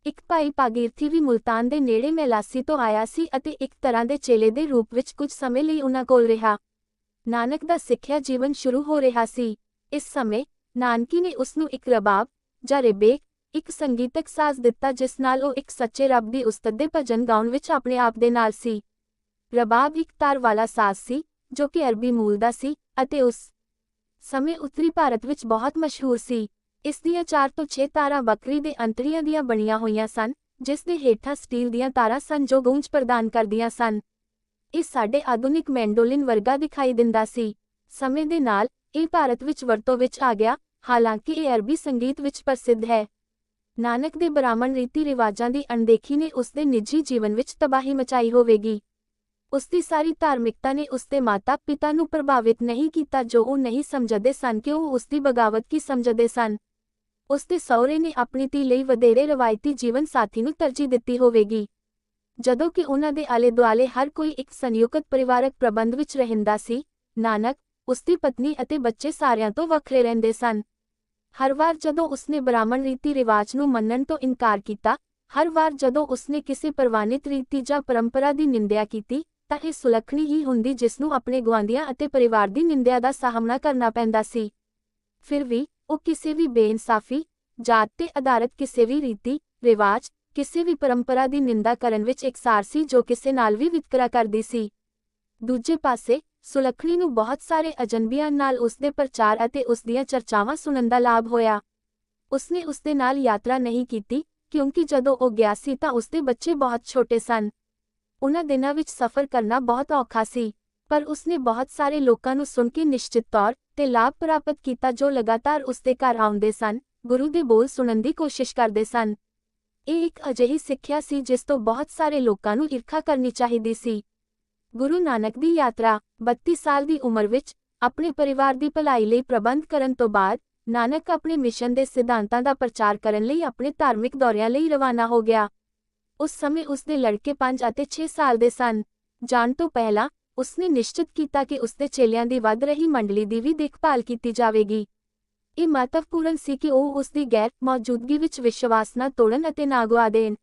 ਇੱਕ ਭਾਈ ਭਾਗੀਰਥੀ ਵੀ ਮੁਲਤਾਨ ਦੇ ਨੇੜੇ ਮੈਲਾਸੀ ਤੋਂ ਆਇਆ ਸੀ ਅਤੇ ਇੱਕ ਤਰ੍ਹਾਂ ਦੇ ਚੇਲੇ ਦੇ ਰੂਪ ਵਿੱਚ ਕੁਝ ਸਮੇਂ ਲਈ ਉਹਨਾਂ ਕੋਲ ਰਿਹਾ। ਨਾਨਕ ਦਾ ਸਿੱਖਿਆ ਜੀਵਨ ਸ਼ੁਰੂ ਹੋ ਰਿਹਾ ਸੀ। ਇਸ ਸਮੇਂ ਨਾਨਕੀ ਨੇ ਉਸਨੂੰ ਇੱਕ ਰਬਾਬ ਜਾਂ ਰੇਬੇਕ, ਇੱਕ ਸੰਗੀਤਕ ਸਾਜ਼ ਦਿੱਤਾ ਜਿਸ ਨਾਲ ਉਹ ਇੱਕ ਸੱਚੇ ਰੱਬ ਦੀ ਉਸਤਤ ਦੇ ਭਜਨ ਗਾਉਣ ਵਿੱਚ ਆਪਣੇ ਆਪ ਦੇ ਨਾਲ ਸੀ। ਰਬਾਬ ਇੱਕ ਤਾਰ ਵਾਲਾ ਸਾਜ਼ ਸੀ ਜੋ ਕਿ ਅਰਬੀ ਮੂਲ ਦਾ ਸੀ ਅਤੇ ਉਸ ਸਮੇਂ ਉੱਤਰੀ ਭਾਰਤ ਵਿੱਚ ਬਹੁਤ ਮਸ਼ਹੂਰ ਸੀ। ਇਸ ਦੀਆਂ 4 ਤੋਂ 6 ਤਾਰਾਂ ਬੱਕਰੀ ਦੇ ਅੰਤੜੀਆਂ ਦੀਆਂ ਬਣੀਆਂ ਹੋਈਆਂ ਸਨ, ਜਿਸ ਦੇ ਹੇਠਾਂ ਸਟੀਲ ਦੀਆਂ ਤਾਰਾਂ ਸਨ ਜੋ ਗੂੰਜ ਪ੍ਰਦਾਨ ਕਰਦੀਆਂ ਸਨ। ਇਹ ਸਾਡੇ ਆਧੁਨਿਕ ਮੈਂਡੋਲਿਨ ਵਰਗਾ ਦਿਖਾਈ ਦਿੰਦਾ ਸੀ। ਸਮੇਂ ਦੇ ਨਾਲ ਇਹ ਭਾਰਤ ਵਿੱਚ ਵਰਤੋਂ ਵਿੱਚ ਆ ਗਿਆ, ਹਾਲਾਂਕਿ ਇਹ ਅਰਬੀ ਸੰਗੀਤ ਵਿੱਚ ਪ੍ਰਸਿੱਧ ਹੈ। ਨਾਨਕ ਦੇ ਬ੍ਰਾਹਮਣ ਰੀਤੀ ਰਿਵਾਜਾਂ ਦੀ ਅਣਦੇਖੀ ਨੇ ਉਸਦੇ ਨਿੱਜੀ ਜੀਵਨ ਵਿੱਚ ਤਬਾਹੀ ਮਚਾਈ ਹੋਵੇਗੀ। ਉਸਦੀ ਸਾਰੀ ਧਾਰਮਿਕਤਾ ਨੇ ਉਸਦੇ ਮਾਤਾ-ਪਿਤਾ ਨੂੰ ਪ੍ਰਭਾਵਿਤ ਨਹੀਂ ਕੀਤਾ ਜੋ ਉਹ ਨਹੀਂ ਸਮਝਦੇ ਸਨ ਕਿ ਉਹ ਉਸਦੀ ਬਗਾਵਤ ਕੀ ਸਮਝਦੇ ਸਨ। ਉਸਦੇ ਸਹੁਰੇ ਨੇ ਆਪਣੀ ਧੀ ਲਈ ਵਧੇਰੇ ਰਵਾਇਤੀ ਜੀਵਨ ਸਾਥੀ ਨੂੰ ਤਰਜੀਹ ਦਿੱਤੀ ਹੋਵੇਗੀ। ਜਦੋਂ ਕਿ ਉਹਨਾਂ ਦੇ ਆਲੇ-ਦੁਆਲੇ ਹਰ ਕੋਈ ਇੱਕ ਸੰਯੁਕਤ ਪਰਿਵਾਰਕ ਪ੍ਰਬੰਧ ਵਿੱਚ ਰਹਿੰਦਾ ਸੀ, ਨਾਨਕ, ਉਸਦੀ ਪਤਨੀ ਅਤੇ ਬੱਚੇ ਸਾਰਿਆਂ ਤੋਂ ਵੱਖਰੇ ਰਹਿੰਦੇ ਸਨ। ਹਰ ਵਾਰ ਜਦੋਂ ਉਸਨੇ ਬ੍ਰਾਹਮਣ ਰੀਤੀ ਰਿਵਾਜ ਨੂੰ ਮੰਨਣ ਤੋਂ ਇਨਕਾਰ ਕੀਤਾ, ਹਰ ਵਾਰ ਜਦੋਂ ਉਸਨੇ ਕਿਸੇ ਪ੍ਰਵਾਨਿਤ ਰੀਤੀ ਜਾਂ ਪਰੰਪਰਾ ਦੀ ਨਿੰਦਿਆ ਕੀਤੀ, ਤਾਂ ਇਹ ਸੁਲੱਖਣੀ ਹੀ ਹੁੰਦੀ ਜਿਸ ਨੂੰ ਆਪਣੇ ਗੁਆਂਢੀਆਂ ਅਤੇ ਪਰਿਵਾਰ ਦੀ ਨਿੰਦਿਆ ਦਾ ਸਾਹਮਣਾ ਕਰਨਾ ਪੈਂਦਾ ਸੀ। ਫਿਰ ਵੀ ਉਹ ਕਿਸੇ ਵੀ ਬੇਇਨਸਾਫੀ, ਜਾਤ ਤੇ ਆਧਾਰਿਤ ਕਿਸੇ ਵੀ ਰੀਤੀ ਰਿਵਾਜ, ਕਿਸੇ ਵੀ ਪਰੰਪਰਾ ਦੀ ਨਿੰਦਾ ਕਰਨ ਵਿੱਚ ਇਕਸਾਰ ਸੀ ਜੋ ਕਿਸੇ ਨਾਲ ਵੀ ਵਿਤਕਰਾ ਕਰਦੀ ਸੀ। ਦੂਜੇ ਪਾਸੇ ਸੁਲੱਖਣੀ ਨੂੰ ਬਹੁਤ ਸਾਰੇ ਅਜਨਬੀਆਂ ਨਾਲ ਉਸਦੇ ਪ੍ਰਚਾਰ ਅਤੇ ਉਸਦੀਆਂ ਚਰਚਾਵਾਂ ਸੁਣਨ ਦਾ ਲਾਭ ਹੋਇਆ। ਉਸਨੇ ਉਸਦੇ ਨਾਲ ਯਾਤਰਾ ਨਹੀਂ ਕੀਤੀ ਕਿਉਂਕਿ ਜਦੋਂ ਉਹ ਗਿਆ ਸੀ ਤਾਂ ਉਸਦੇ ਬੱਚੇ ਬਹੁਤ ਛੋਟੇ ਸਨ। ਉਹਨਾਂ ਦਿਨਾਂ ਵਿੱਚ ਸਫ਼ਰ ਕਰਨਾ ਬਹੁਤ ਔਖਾ ਸੀ, ਪਰ ਉਸਨੇ ਬਹੁਤ ਸਾਰੇ ਲੋਕਾਂ ਨੂੰ ਸੁਣ ਕੇ ਨਿਸ਼ਚਿਤ ਤੌਰ ਤੇ ਲਾਭ ਪ੍ਰਾਪਤ ਕੀਤਾ ਜੋ ਲਗਾਤਾਰ ਉਸਦੇ ਘਰ ਆਉਂਦੇ ਸਨ, ਗੁਰੂ ਦੇ ਬੋਲ ਸੁਣਨ ਦੀ ਕੋਸ਼ਿਸ਼ ਕਰਦੇ ਸਨ। ਇਹ ਇੱਕ ਅਜਿਹੀ ਸਿੱਖਿਆ ਸੀ ਜਿਸ ਤੋਂ ਬਹੁਤ ਸਾਰੇ ਲੋਕਾਂ ਨੂੰ ਈਰਖਾ ਕਰਨੀ ਚਾਹੀਦੀ ਸੀ। ਗੁਰੂ ਨਾਨਕ ਦੀ ਯਾਤਰਾ 32 ਸਾਲ ਦੀ ਉਮਰ ਵਿੱਚ ਆਪਣੇ ਪਰਿਵਾਰ ਦੀ ਭਲਾਈ ਲਈ ਪ੍ਰਬੰਧ ਕਰਨ ਤੋਂ ਬਾਅਦ ਨਾਨਕ ਆਪਣੇ ਮਿਸ਼ਨ ਦੇ ਸਿਧਾਂਤਾਂ ਦਾ ਪ੍ਰਚਾਰ ਕਰਨ ਲਈ ਆਪਣੇ ਧਾਰਮਿਕ ਦੌਰਿਆਂ ਲਈ ਰਵਾਨਾ ਹੋ ਗਿਆ। ਉਸ ਸਮੇਂ ਉਸਦੇ ਲੜਕੇ 5 ਅਤੇ 6 ਸਾਲ ਦੇ ਸਨ। ਜਾਣ ਤੋਂ ਪਹਿਲਾਂ ਉਸਨੇ ਨਿਸ਼ਚਿਤ ਕੀਤਾ ਕਿ ਉਸਦੇ ਚੇਲਿਆਂ ਦੀ ਵੱਧ ਰਹੀ ਮੰਡਲੀ ਦੀ ਵੀ ਦੇਖਭਾਲ ਕੀਤੀ ਜਾਵੇਗੀ। ਇਹ ਮਹੱਤਵਪੂਰਨ ਸੀ ਕਿ ਉਹ ਉਸਦੀ ਗੈਰ ਮੌਜੂਦਗੀ ਵਿੱਚ ਵਿਸ਼ਵਾਸ ਨਾ ਤੋੜਨ ਅਤੇ ਨਾ ਗੁਆ ਦੇਣ।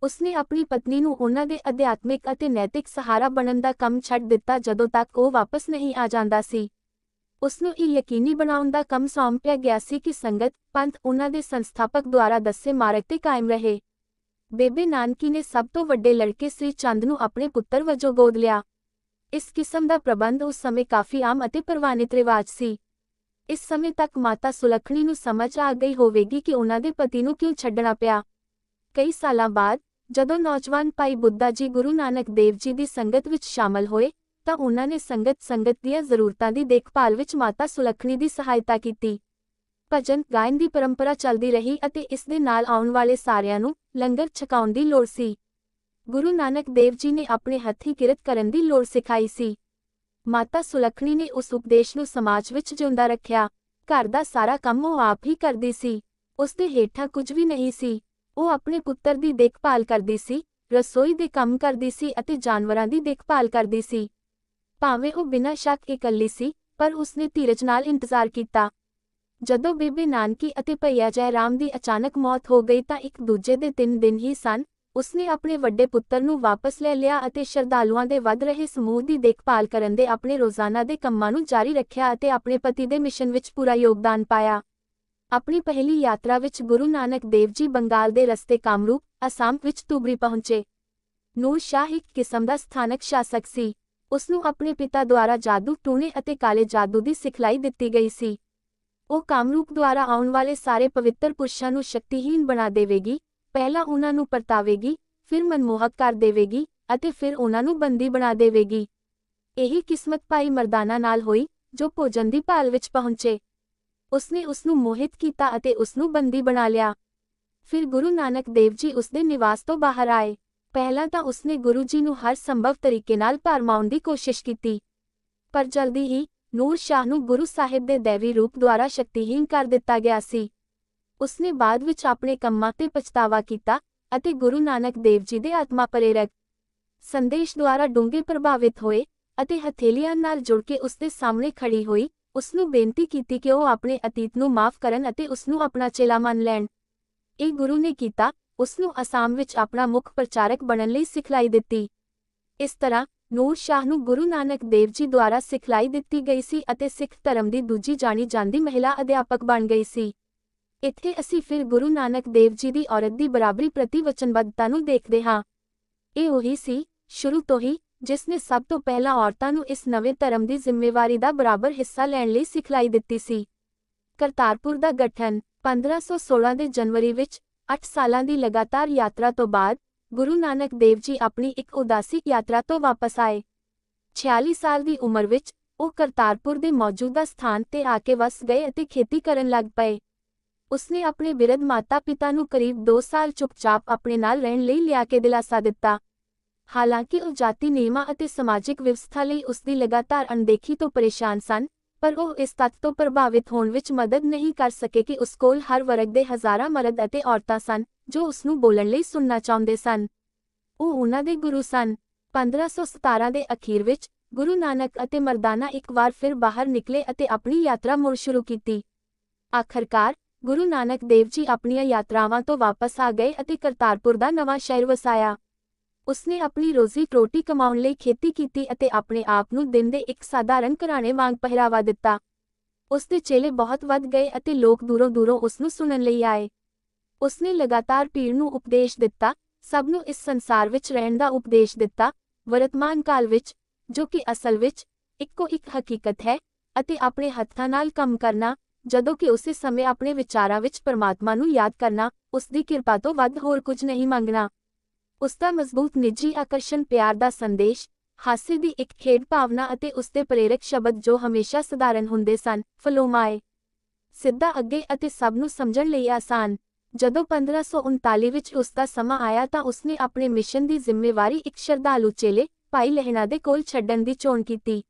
ਉਸਨੇ ਆਪਣੀ ਪਤਨੀ ਨੂੰ ਉਹਨਾਂ ਦੇ ਅਧਿਆਤਮਿਕ ਅਤੇ ਨੈਤਿਕ ਸਹਾਰਾ ਬਣਨ ਦਾ ਕੰਮ ਛੱਡ ਦਿੱਤਾ ਜਦੋਂ ਤੱਕ ਉਹ ਵਾਪਸ ਨਹੀਂ ਆ ਜਾਂਦਾ ਸੀ। ਉਸਨੂੰ ਇਹ ਯਕੀਨੀ ਬਣਾਉਣ ਦਾ ਕੰਮ ਸੌਂਪਿਆ ਗਿਆ ਸੀ ਕਿ ਸੰਗਤ ਪੰਥ ਉਹਨਾਂ ਦੇ ਸੰਸਥਾਪਕ ਦੁਆਰਾ ਦੱਸੇ ਮਾਰਗ ਤੇ ਕਾਇਮ ਰਹੇ। ਬੇਬੇ ਨਾਨਕੀ ਨੇ ਸਭ ਤੋਂ ਵੱਡੇ ਲੜਕੇ ਸ੍ਰੀ ਚੰਦ ਨੂੰ ਆਪਣੇ ਪੁੱਤਰ ਵਜੋਂ ਗੋਦ ਲਿਆ। ਇਸ ਕਿਸਮ ਦਾ ਪ੍ਰਬੰਧ ਉਸ ਸਮੇਂ ਕਾਫੀ ਆਮ ਅਤੇ ਪ੍ਰਵਾਨਿਤ ਰਿਵਾਜ ਸੀ। ਇਸ ਸਮੇਂ ਤੱਕ ਮਾਤਾ ਸੁਲੱਖਣੀ ਨੂੰ ਸਮਝ ਆ ਗਈ ਹੋਵੇਗੀ ਕਿ ਉਹਨਾਂ ਦੇ ਪਤੀ ਨੂੰ ਕਿਉਂ ਛੱਡਣਾ ਪਿਆ। ਕਈ ਸਾਲਾਂ ਬਾਅਦ ਜਦੋਂ ਨੌਜਵਾਨ ਭਾਈ ਬੁੱਧਾ ਜੀ ਗੁਰੂ ਨਾਨਕ ਦੇਵ ਜੀ ਦੀ ਸੰਗਤ ਵਿੱਚ ਸ਼ਾਮਲ ਹੋਏ ਤਾਂ ਉਹਨਾਂ ਨੇ ਸੰਗਤ ਦੀਆਂ ਜ਼ਰੂਰਤਾਂ ਦੀ ਦੇਖਭਾਲ ਵਿੱਚ ਮਾਤਾ ਸੁਲੱਖਣੀ ਦੀ ਸਹਾਇਤਾ ਕੀਤੀ। ਭਜਨ ਗਾਇਨ ਦੀ ਪਰੰਪਰਾ ਚੱਲਦੀ ਰਹੀ ਅਤੇ ਇਸ ਦੇ ਨਾਲ ਆਉਣ ਵਾਲੇ ਸਾਰਿਆਂ ਨੂੰ ਲੰਗਰ ਛਕਾਉਣ ਦੀ ਲੋੜ ਸੀ। ਗੁਰੂ ਨਾਨਕ ਦੇਵ ਜੀ ਨੇ ਆਪਣੇ ਹੱਥੀਂ ਕਿਰਤ ਕਰਨ ਦੀ ਲੋੜ ਸਿਖਾਈ ਸੀ। ਮਾਤਾ ਸੁਲੱਖਣੀ ਨੇ ਉਸ ਉਪਦੇਸ਼ ਨੂੰ ਸਮਾਜ ਵਿੱਚ ਜਿਉਂਦਾ ਰੱਖਿਆ। ਘਰ ਦਾ ਸਾਰਾ ਕੰਮ ਉਹ ਆਪ ਹੀ ਕਰਦੀ ਸੀ। ਉਸ ਦੇ ਹੇਠਾਂ ਕੁਝ ਵੀ ਨਹੀਂ ਸੀ। ਉਹ ਆਪਣੇ ਪੁੱਤਰ ਦੀ ਦੇਖਭਾਲ ਕਰਦੀ ਸੀ, ਰਸੋਈ ਦੇ ਕੰਮ ਕਰਦੀ ਸੀ ਅਤੇ ਜਾਨਵਰਾਂ ਦੀ ਦੇਖਭਾਲ ਕਰਦੀ ਸੀ। ਭਾਵੇਂ ਉਹ ਬਿਨਾਂ ਸ਼ੱਕ ਇਕੱਲੀ ਸੀ, ਪਰ ਉਸਨੇ ਧੀਰਜ ਨਾਲ ਇੰਤਜ਼ਾਰ ਕੀਤਾ। ਜਦੋਂ ਬੇਬੇ ਨਾਨਕੀ ਅਤੇ ਭਈਆ ਜੈ ਰਾਮ ਦੀ ਅਚਾਨਕ ਮੌਤ ਹੋ ਗਈ ਤਾਂ ਇੱਕ ਦੂਜੇ ਦੇ 3 ਦਿਨ ਹੀ ਸਨ। ਉਸਨੇ ਆਪਣੇ ਵੱਡੇ ਪੁੱਤਰ ਨੂੰ ਵਾਪਸ ਲੈ ਲਿਆ ਅਤੇ ਸ਼ਰਧਾਲੂਆਂ ਦੇ ਵੱਧ ਰਹੇ ਸਮੂਹ ਦੀ ਦੇਖਭਾਲ ਕਰਨ ਦੇ ਆਪਣੇ ਰੋਜ਼ਾਨਾ ਦੇ ਕੰਮਾਂ ਨੂੰ ਜਾਰੀ ਰੱਖਿਆ ਅਤੇ ਆਪਣੇ ਪਤੀ ਦੇ ਮਿਸ਼ਨ ਵਿੱਚ ਪੂਰਾ ਯੋਗਦਾਨ ਪਾਇਆ। ਆਪਣੀ ਪਹਿਲੀ ਯਾਤਰਾ ਵਿੱਚ ਗੁਰੂ ਨਾਨਕ ਦੇਵ ਜੀ ਬੰਗਾਲ ਦੇ ਰਸਤੇ ਕਾਮਰੂਪ, ਅਸਾਮ ਵਿੱਚ ਧੂਬਰੀ ਪਹੁੰਚੇ। ਨੂਰ ਸ਼ਾਹ ਇੱਕ ਕਿਸਮ ਦਾ ਸਥਾਨਕ ਸ਼ਾਸਕ ਸੀ। ਉਸਨੂੰ ਆਪਣੇ ਪਿਤਾ ਦੁਆਰਾ ਜਾਦੂ ਟੂਣੇ ਅਤੇ ਕਾਲੇ ਜਾਦੂ ਦੀ ਸਿਖਲਾਈ ਦਿੱਤੀ ਗਈ ਸੀ। ਉਹ ਕਾਮਰੂਪ ਦੁਆਰਾ ਆਉਣ ਵਾਲੇ ਸਾਰੇ ਪਵਿੱਤਰ ਪੁਰਸ਼ਾਂ ਨੂੰ ਸ਼ਕਤੀਹੀਨ ਬਣਾ ਦੇਵੇਗੀ, ਪਹਿਲਾਂ ਉਹਨਾਂ ਨੂੰ ਪਰਤਾਵੇਗੀ, ਫਿਰ ਮਨਮੋਹਕ ਕਰ ਦੇਵੇਗੀ ਅਤੇ ਫਿਰ ਉਹਨਾਂ ਨੂੰ ਬੰਦੀ ਬਣਾ ਦੇਵੇਗੀ। ਇਹੀ ਕਿਸਮਤ ਭਾਈ ਮਰਦਾਨਾ ਨਾਲ ਹੋਈ ਜੋ ਭੋਜਨ ਦੀ ਭਾਲ ਵਿੱਚ ਪਹੁੰਚੇ। ਉਸਨੇ ਉਸਨੂੰ ਮੋਹਿਤ ਕੀਤਾ ਅਤੇ ਉਸਨੂੰ ਬੰਦੀ ਬਣਾ ਲਿਆ। ਫਿਰ ਗੁਰੂ ਨਾਨਕ ਦੇਵ ਜੀ ਉਸਦੇ ਨਿਵਾਸ ਤੋਂ ਬਾਹਰ ਆਏ। ਪਹਿਲਾਂ ਤਾਂ ਉਸਨੇ ਗੁਰੂ ਜੀ ਨੂੰ ਹਰ ਸੰਭਵ ਤਰੀਕੇ ਨਾਲ ਭਰਮਾਉਣ ਦੀ ਕੋਸ਼ਿਸ਼ ਕੀਤੀ, ਪਰ ਜਲਦੀ ਹੀ ਨੂਰ ਸ਼ਾਹ ਨੂੰ ਗੁਰੂ ਸਾਹਿਬ ਦੇ ਦੈਵੀ ਰੂਪ ਦੁਆਰਾ ਸ਼ਕਤੀਹੀਨ ਕਰ ਦਿੱਤਾ ਗਿਆ ਸੀ। ਉਸਨੇ ਬਾਅਦ ਵਿੱਚ ਆਪਣੇ ਕੰਮਾਂ ਤੇ ਪਛਤਾਵਾ ਕੀਤਾ ਅਤੇ ਗੁਰੂ ਨਾਨਕ ਦੇਵ ਜੀ ਦੇ ਆਤਮਾ ਪ੍ਰੇਰਕ ਸੰਦੇਸ਼ ਦੁਆਰਾ ਡੂੰਘੇ ਪ੍ਰਭਾਵਿਤ ਹੋਏ ਅਤੇ ਹਥੇਲੀਆਂ ਨਾਲ ਜੁੜ ਕੇ ਉਸਦੇ ਸਾਹਮਣੇ ਖੜੀ ਹੋਈ, ਉਸਨੂੰ ਬੇਨਤੀ ਕੀਤੀ ਕਿ ਉਹ ਆਪਣੇ ਅਤੀਤ ਨੂੰ ਮਾਫ ਕਰਨ ਅਤੇ ਉਸਨੂੰ ਆਪਣਾ ਚੇਲਾ ਮੰਨ ਲੈਣ। ਇਹ ਗੁਰੂ ਨੇ ਕੀਤਾ। ਉਸਨੂੰ ਅਸਾਮ ਵਿੱਚ ਆਪਣਾ ਮੁੱਖ ਪ੍ਰਚਾਰਕ ਬਣਨ ਲਈ ਸਿਖਲਾਈ ਦਿੱਤੀ। ਇਸ ਤਰ੍ਹਾਂ ਨੂਰ ਸ਼ਾਹ ਨੂੰ ਗੁਰੂ ਨਾਨਕ ਦੇਵ ਜੀ ਦੁਆਰਾ ਸਿਖਲਾਈ ਦਿੱਤੀ ਗਈ ਸੀ ਅਤੇ ਸਿੱਖ ਧਰਮ ਦੀ ਦੂਜੀ ਜਾਣੀ ਜਾਂਦੀ ਮਹਿਲਾ ਅਧਿਆਪਕ ਬਣ ਗਈ ਸੀ। ਇੱਥੇ ਅਸੀਂ ਫਿਰ ਗੁਰੂ ਨਾਨਕ ਦੇਵ ਜੀ ਦੀ ਔਰਤ ਦੀ ਬਰਾਬਰੀ ਪ੍ਰਤੀ ਵਚਨਬੱਧਤਾ ਨੂੰ ਦੇਖਦੇ ਹਾਂ। ਇਹ ਉਹੀ ਸੀ ਸ਼ੁਰੂ ਤੋਂ ਹੀ ਜਿਸ ਨੇ ਸਭ ਤੋਂ ਪਹਿਲਾਂ ਔਰਤਾਂ ਨੂੰ ਇਸ ਨਵੇਂ ਧਰਮ ਦੀ ਜ਼ਿੰਮੇਵਾਰੀ ਦਾ ਬਰਾਬਰ ਹਿੱਸਾ ਲੈਣ ਲਈ ਸਿਖਲਾਈ ਦਿੱਤੀ ਸੀ। ਕਰਤਾਰਪੁਰ ਦਾ ਗਠਨ 1516 ਦੇ ਜਨਵਰੀ ਵਿੱਚ 8 ਸਾਲਾਂ ਦੀ ਲਗਾਤਾਰ ਯਾਤਰਾ ਤੋਂ ਬਾਅਦ ਗੁਰੂ ਨਾਨਕ ਦੇਵ ਜੀ ਆਪਣੀ ਇੱਕ ਉਦਾਸੀ ਯਾਤਰਾ ਤੋਂ ਵਾਪਸ ਆਏ। 46 ਸਾਲ ਦੀ ਉਮਰ ਵਿੱਚ ਉਹ ਕਰਤਾਰਪੁਰ ਦੇ ਮੌਜੂਦਾ ਸਥਾਨ ਤੇ ਆ ਕੇ ਵਸ ਗਏ ਅਤੇ ਖੇਤੀ ਕਰਨ ਲੱਗ ਪਏ। ਉਸਨੇ ਆਪਣੇ ਬਿਰਧ ਮਾਤਾ-ਪਿਤਾ ਨੂੰ ਕਰੀਬ 2 ਸਾਲ ਚੁੱਪਚਾਪ ਆਪਣੇ ਨਾਲ ਰਹਿਣ ਲਈ ਲਿਆ ਕੇ ਦਿਲਾਸਾ ਦਿੱਤਾ। ਹਾਲਾਂਕਿ ਉਹ ਜਾਤੀ ਨਿਯਮਾਂ ਅਤੇ ਸਮਾਜਿਕ ਵਿਵਸਥਾ ਲਈ ਉਸਦੀ ਲਗਾਤਾਰ ਅਣਦੇਖੀ ਤੋਂ ਪਰੇਸ਼ਾਨ ਸਨ, ਪਰ ਉਹ ਇਸ ਤੱਥ ਤੋਂ ਪ੍ਰਭਾਵਿਤ ਹੋਣ ਵਿੱਚ ਮਦਦ ਨਹੀਂ ਕਰ ਸਕੇ ਕਿ ਉਸ ਕੋਲ ਹਰ ਵਰਗ ਦੇ ਹਜ਼ਾਰਾਂ ਮਰਦ ਅਤੇ ਔਰਤਾਂ ਸਨ ਜੋ ਉਸਨੂੰ ਬੋਲਣ ਲਈ ਸੁਣਨਾ ਚਾਹੁੰਦੇ ਸਨ। ਉਹ ਉਹਨਾਂ ਦੇ ਗੁਰੂ ਸਨ। 1517 ਦੇ ਅਖੀਰ ਵਿੱਚ ਗੁਰੂ ਨਾਨਕ ਅਤੇ ਮਰਦਾਨਾ ਇੱਕ ਵਾਰ ਫਿਰ ਬਾਹਰ ਨਿਕਲੇ ਅਤੇ ਆਪਣੀ ਯਾਤਰਾ ਮੁੜ ਸ਼ੁਰੂ ਕੀਤੀ। ਆਖਰਕਾਰ ਗੁਰੂ ਨਾਨਕ ਦੇਵ ਜੀ ਆਪਣੀਆਂ ਯਾਤਰਾਵਾਂ ਤੋਂ ਵਾਪਸ ਆ ਗਏ ਅਤੇ ਕਰਤਾਰਪੁਰ ਦਾ ਨਵਾਂ ਸ਼ਹਿਰ ਵਸਾਇਆ। ਉਸਨੇ ਆਪਣੀ ਰੋਜ਼ੀ ਰੋਟੀ ਕਮਾਉਣ ਲਈ ਖੇਤੀ ਕੀਤੀ ਅਤੇ ਆਪਣੇ ਆਪ ਨੂੰ ਦਿਨ ਦੇ ਇੱਕ ਸਾਧਾਰਨ ਘਰਾਣੇ ਵਾਂਗ ਪਹਿਰਾਵਾ ਦਿੱਤਾ। ਉਸਦੇ ਚੇਲੇ ਬਹੁਤ ਵੱਧ ਗਏ ਅਤੇ ਲੋਕ ਦੂਰੋਂ ਦੂਰੋਂ ਉਸ ਨੂੰ ਸੁਣਨ ਲਈ ਆਏ। ਉਸਨੇ ਲਗਾਤਾਰ ਭੀੜ ਨੂੰ ਉਪਦੇਸ਼ ਦਿੱਤਾ, ਸਭ ਨੂੰ ਇਸ ਸੰਸਾਰ ਵਿੱਚ ਰਹਿਣ ਦਾ ਉਪਦੇਸ਼ ਦਿੱਤਾ, ਵਰਤਮਾਨ ਕਾਲ ਵਿੱਚ, ਜੋ ਕਿ ਅਸਲ ਵਿੱਚ ਇੱਕੋ ਇੱਕ ਹਕੀਕਤ ਹੈ, ਅਤੇ ਆਪਣੇ ਹੱਥਾਂ ਨਾਲ ਕੰਮ ਕਰਨਾ, ਜਦੋਂ ਕਿ ਉਸੇ ਸਮੇਂ ਆਪਣੇ ਵਿਚਾਰਾਂ ਵਿੱਚ ਪਰਮਾਤਮਾ ਨੂੰ ਯਾਦ ਕਰਨਾ, ਉਸ ਦੀ ਕਿਰਪਾ ਤੋਂ ਵੱਧ ਹੋਰ ਕੁਝ ਨਹੀਂ ਮੰਗਣਾ। ਉਸਦਾ ਮਜ਼ਬੂਤ ਨਿੱਜੀ ਆਕਰਸ਼ਣ ਪਿਆਰ ਦਾ ਸੰਦੇਸ਼, ਹਾਸੇ ਦੀ ਇੱਕ ਖੇਡ ਭਾਵਨਾ ਅਤੇ ਉਸਦੇ ਪ੍ਰੇਰਕ ਸ਼ਬਦ ਜੋ ਹਮੇਸ਼ਾ ਸਧਾਰਨ ਹੁੰਦੇ ਸਨ, ਫਲੋਮਾਏ, ਸਿੱਧਾ ਅੱਗੇ ਅਤੇ ਸਭ ਨੂੰ ਸਮਝਣ ਲਈ ਆਸਾਨ। ਜਦੋਂ 1539 ਵਿੱਚ ਉਸਦਾ ਸਮਾਂ ਆਇਆ ਤਾਂ ਉਸਨੇ ਆਪਣੇ ਮਿਸ਼ਨ ਦੀ ਜ਼ਿੰਮੇਵਾਰੀ ਇੱਕ ਸ਼ਰਧਾਲੂ ਚੇਲੇ, ਭਾਈ ਲਹਿਣਾ ਦੇ ਕੋਲ ਛੱਡਣ ਦੀ ਚੋਣ ਕੀਤੀ।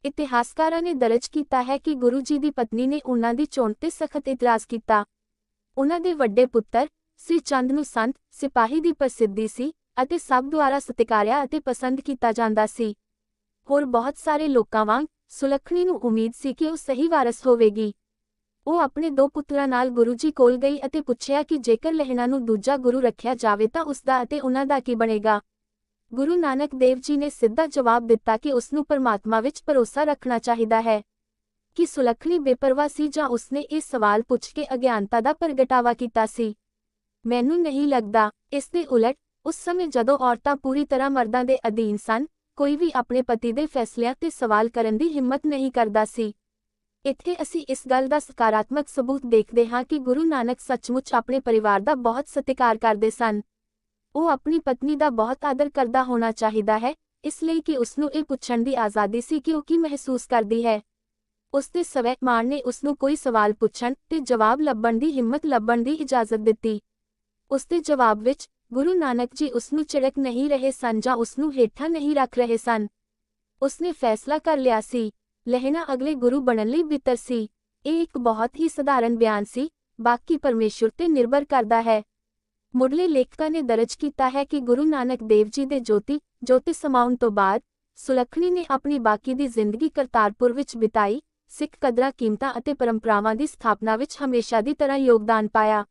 ਇਤਿਹਾਸਕਾਰਾਂ ਨੇ ਦਰਜ ਕੀਤਾ ਹੈ ਕਿ ਗੁਰੂ ਜੀ ਦੀ ਪਤਨੀ ਨੇ ਉਨ੍ਹਾਂ ਦੀ ਚੋਣ ਤੇ ਸਖਤ ਇਤਰਾਜ਼ ਕੀਤਾ। ਉਨ੍ਹਾਂ ਦੇ ਵੱਡੇ ਪੁੱਤਰ ਸ੍ਰੀ ਚੰਦ ਨੂੰ ਸੰਤ ਸਿਪਾਹੀ ਦੀ ਪ੍ਰਸਿੱਧੀ ਸੀ ਅਤੇ ਸਭ ਦੁਆਰਾ ਸਤਿਕਾਰਿਆ ਅਤੇ ਪਸੰਦ ਕੀਤਾ ਜਾਂਦਾ ਸੀ। ਹੋਰ ਬਹੁਤ ਸਾਰੇ ਲੋਕਾਂ ਵਾਂਗ ਸੁਲੱਖਣੀ ਨੂੰ ਉਮੀਦ ਸੀ ਕਿ ਉਹ ਸਹੀ ਵਾਰਸ ਹੋਵੇਗੀ। ਉਹ ਆਪਣੇ ਦੋ ਪੁੱਤਰਾਂ ਨਾਲ ਗੁਰੂ ਜੀ ਕੋਲ ਗਈ ਅਤੇ ਪੁੱਛਿਆ ਕਿ ਜੇਕਰ ਲਹਿਣਾ ਨੂੰ ਦੂਜਾ ਗੁਰੂ ਰੱਖਿਆ ਜਾਵੇ ਤਾਂ ਉਸਦਾ ਅਤੇ ਉਨ੍ਹਾਂ ਦਾ ਕੀ ਬਣੇਗਾ। ਗੁਰੂ ਨਾਨਕ ਦੇਵ ਜੀ ਨੇ ਸਿੱਧਾ ਜਵਾਬ ਦਿੱਤਾ ਕਿ ਉਸਨੂੰ ਪਰਮਾਤਮਾ ਵਿੱਚ ਭਰੋਸਾ ਰੱਖਣਾ ਚਾਹੀਦਾ ਹੈ। ਕਿ ਸੁਲੱਖਣੀ ਬੇਪਰਵਾਹ ਸੀ ਜਾਂ ਉਸਨੇ ਇਹ ਸਵਾਲ ਪੁੱਛ ਕੇ ਅਗਿਆਨਤਾ ਦਾ ਪ੍ਰਗਟਾਵਾ ਕੀਤਾ ਸੀ? ਮੈਨੂੰ ਨਹੀਂ ਲੱਗਦਾ। ਇਸ ਦੇ ਉਲਟ, ਉਸ ਸਮੇਂ ਜਦੋਂ ਔਰਤਾਂ ਪੂਰੀ ਤਰ੍ਹਾਂ ਮਰਦਾਂ ਦੇ ਅਧੀਨ ਸਨ, ਕੋਈ ਵੀ ਆਪਣੇ ਪਤੀ ਦੇ ਫੈਸਲਿਆਂ ਤੇ ਸਵਾਲ ਕਰਨ ਦੀ ਹਿੰਮਤ ਨਹੀਂ ਕਰਦਾ ਸੀ। ਇੱਥੇ ਅਸੀਂ ਇਸ ਗੱਲ ਦਾ ਸਕਾਰਾਤਮਕ ਸਬੂਤ ਦੇਖਦੇ ਹਾਂ ਕਿ ਗੁਰੂ ਨਾਨਕ ਸੱਚਮੁੱਚ ਆਪਣੇ ਪਰਿਵਾਰ ਦਾ ਬਹੁਤ ਸਤਿਕਾਰ ਕਰਦੇ ਸਨ। ਉਹ ਆਪਣੀ ਪਤਨੀ ਦਾ ਬਹੁਤ ਆਦਰ ਕਰਦਾ ਹੋਣਾ ਚਾਹੀਦਾ ਹੈ, ਇਸ ਲਈ ਕਿ ਉਸਨੂੰ ਇਹ ਪੁੱਛਣ ਦੀ ਆਜ਼ਾਦੀ ਸੀ ਕਿ ਉਹ ਕੀ ਮਹਿਸੂਸ ਕਰਦੀ ਹੈ। ਉਸਦੇ ਸਵੈ-ਮਾਣ ਨੇ ਉਸਨੂੰ ਕੋਈ ਸਵਾਲ ਪੁੱਛਣ ਤੇ ਜਵਾਬ ਲੱਭਣ ਦੀ ਹਿੰਮਤ ਲੱਭਣ ਦੀ ਇਜਾਜ਼ਤ ਦਿੱਤੀ। ਉਸਦੇ ਜਵਾਬ ਵਿੱਚ, ਗੁਰੂ ਨਾਨਕ ਜੀ ਉਸਨੂੰ ਝਿੜਕ ਨਹੀਂ ਰਹੇ ਸਨ ਜਾਂ ਉਸਨੂੰ ਹੇਠਾਂ ਨਹੀਂ ਰੱਖ ਰਹੇ ਸਨ। ਉਸਨੇ ਫੈਸਲਾ ਕਰ ਲਿਆ ਸੀ। ਲਹਿਣਾ ਅਗਲੇ ਗੁਰੂ ਬਣਨ ਲਈ ਬਿਹਤਰ ਸੀ। ਇਹ ਇੱਕ ਬਹੁਤ ਹੀ ਸਧਾਰਨ ਬਿਆਨ ਸੀ, ਬਾਕੀ ਪਰਮੇਸ਼ੁਰ ਤੇ ਨਿਰਭਰ ਕਰਦਾ ਹੈ। ਮੁੱਢਲੇ ਲੇਖਕਾਂ ਨੇ ਦਰਜ ਕੀਤਾ ਹੈ ਕਿ ਗੁਰੂ ਨਾਨਕ ਦੇਵ ਜੀ ਦੇ ਜੋਤੀ ਸਮਾਉਣ ਤੋਂ ਬਾਅਦ, ਸੁਲੱਖਣੀ ਨੇ ਆਪਣੀ ਬਾਕੀ ਦੀ ਜ਼ਿੰਦਗੀ ਕਰਤਾਰਪੁਰ ਵਿੱਚ ਬਿਤਾਈ, ਸਿੱਖ ਕਦਰਾਂ ਕੀਮਤਾਂ ਅਤੇ ਪਰੰਪਰਾਵਾਂ ਦੀ ਸਥਾਪਨਾ ਵਿੱਚ ਹਮੇਸ਼ਾ ਦੀ ਤਰ੍ਹਾਂ ਯੋਗਦਾਨ ਪਾਇਆ।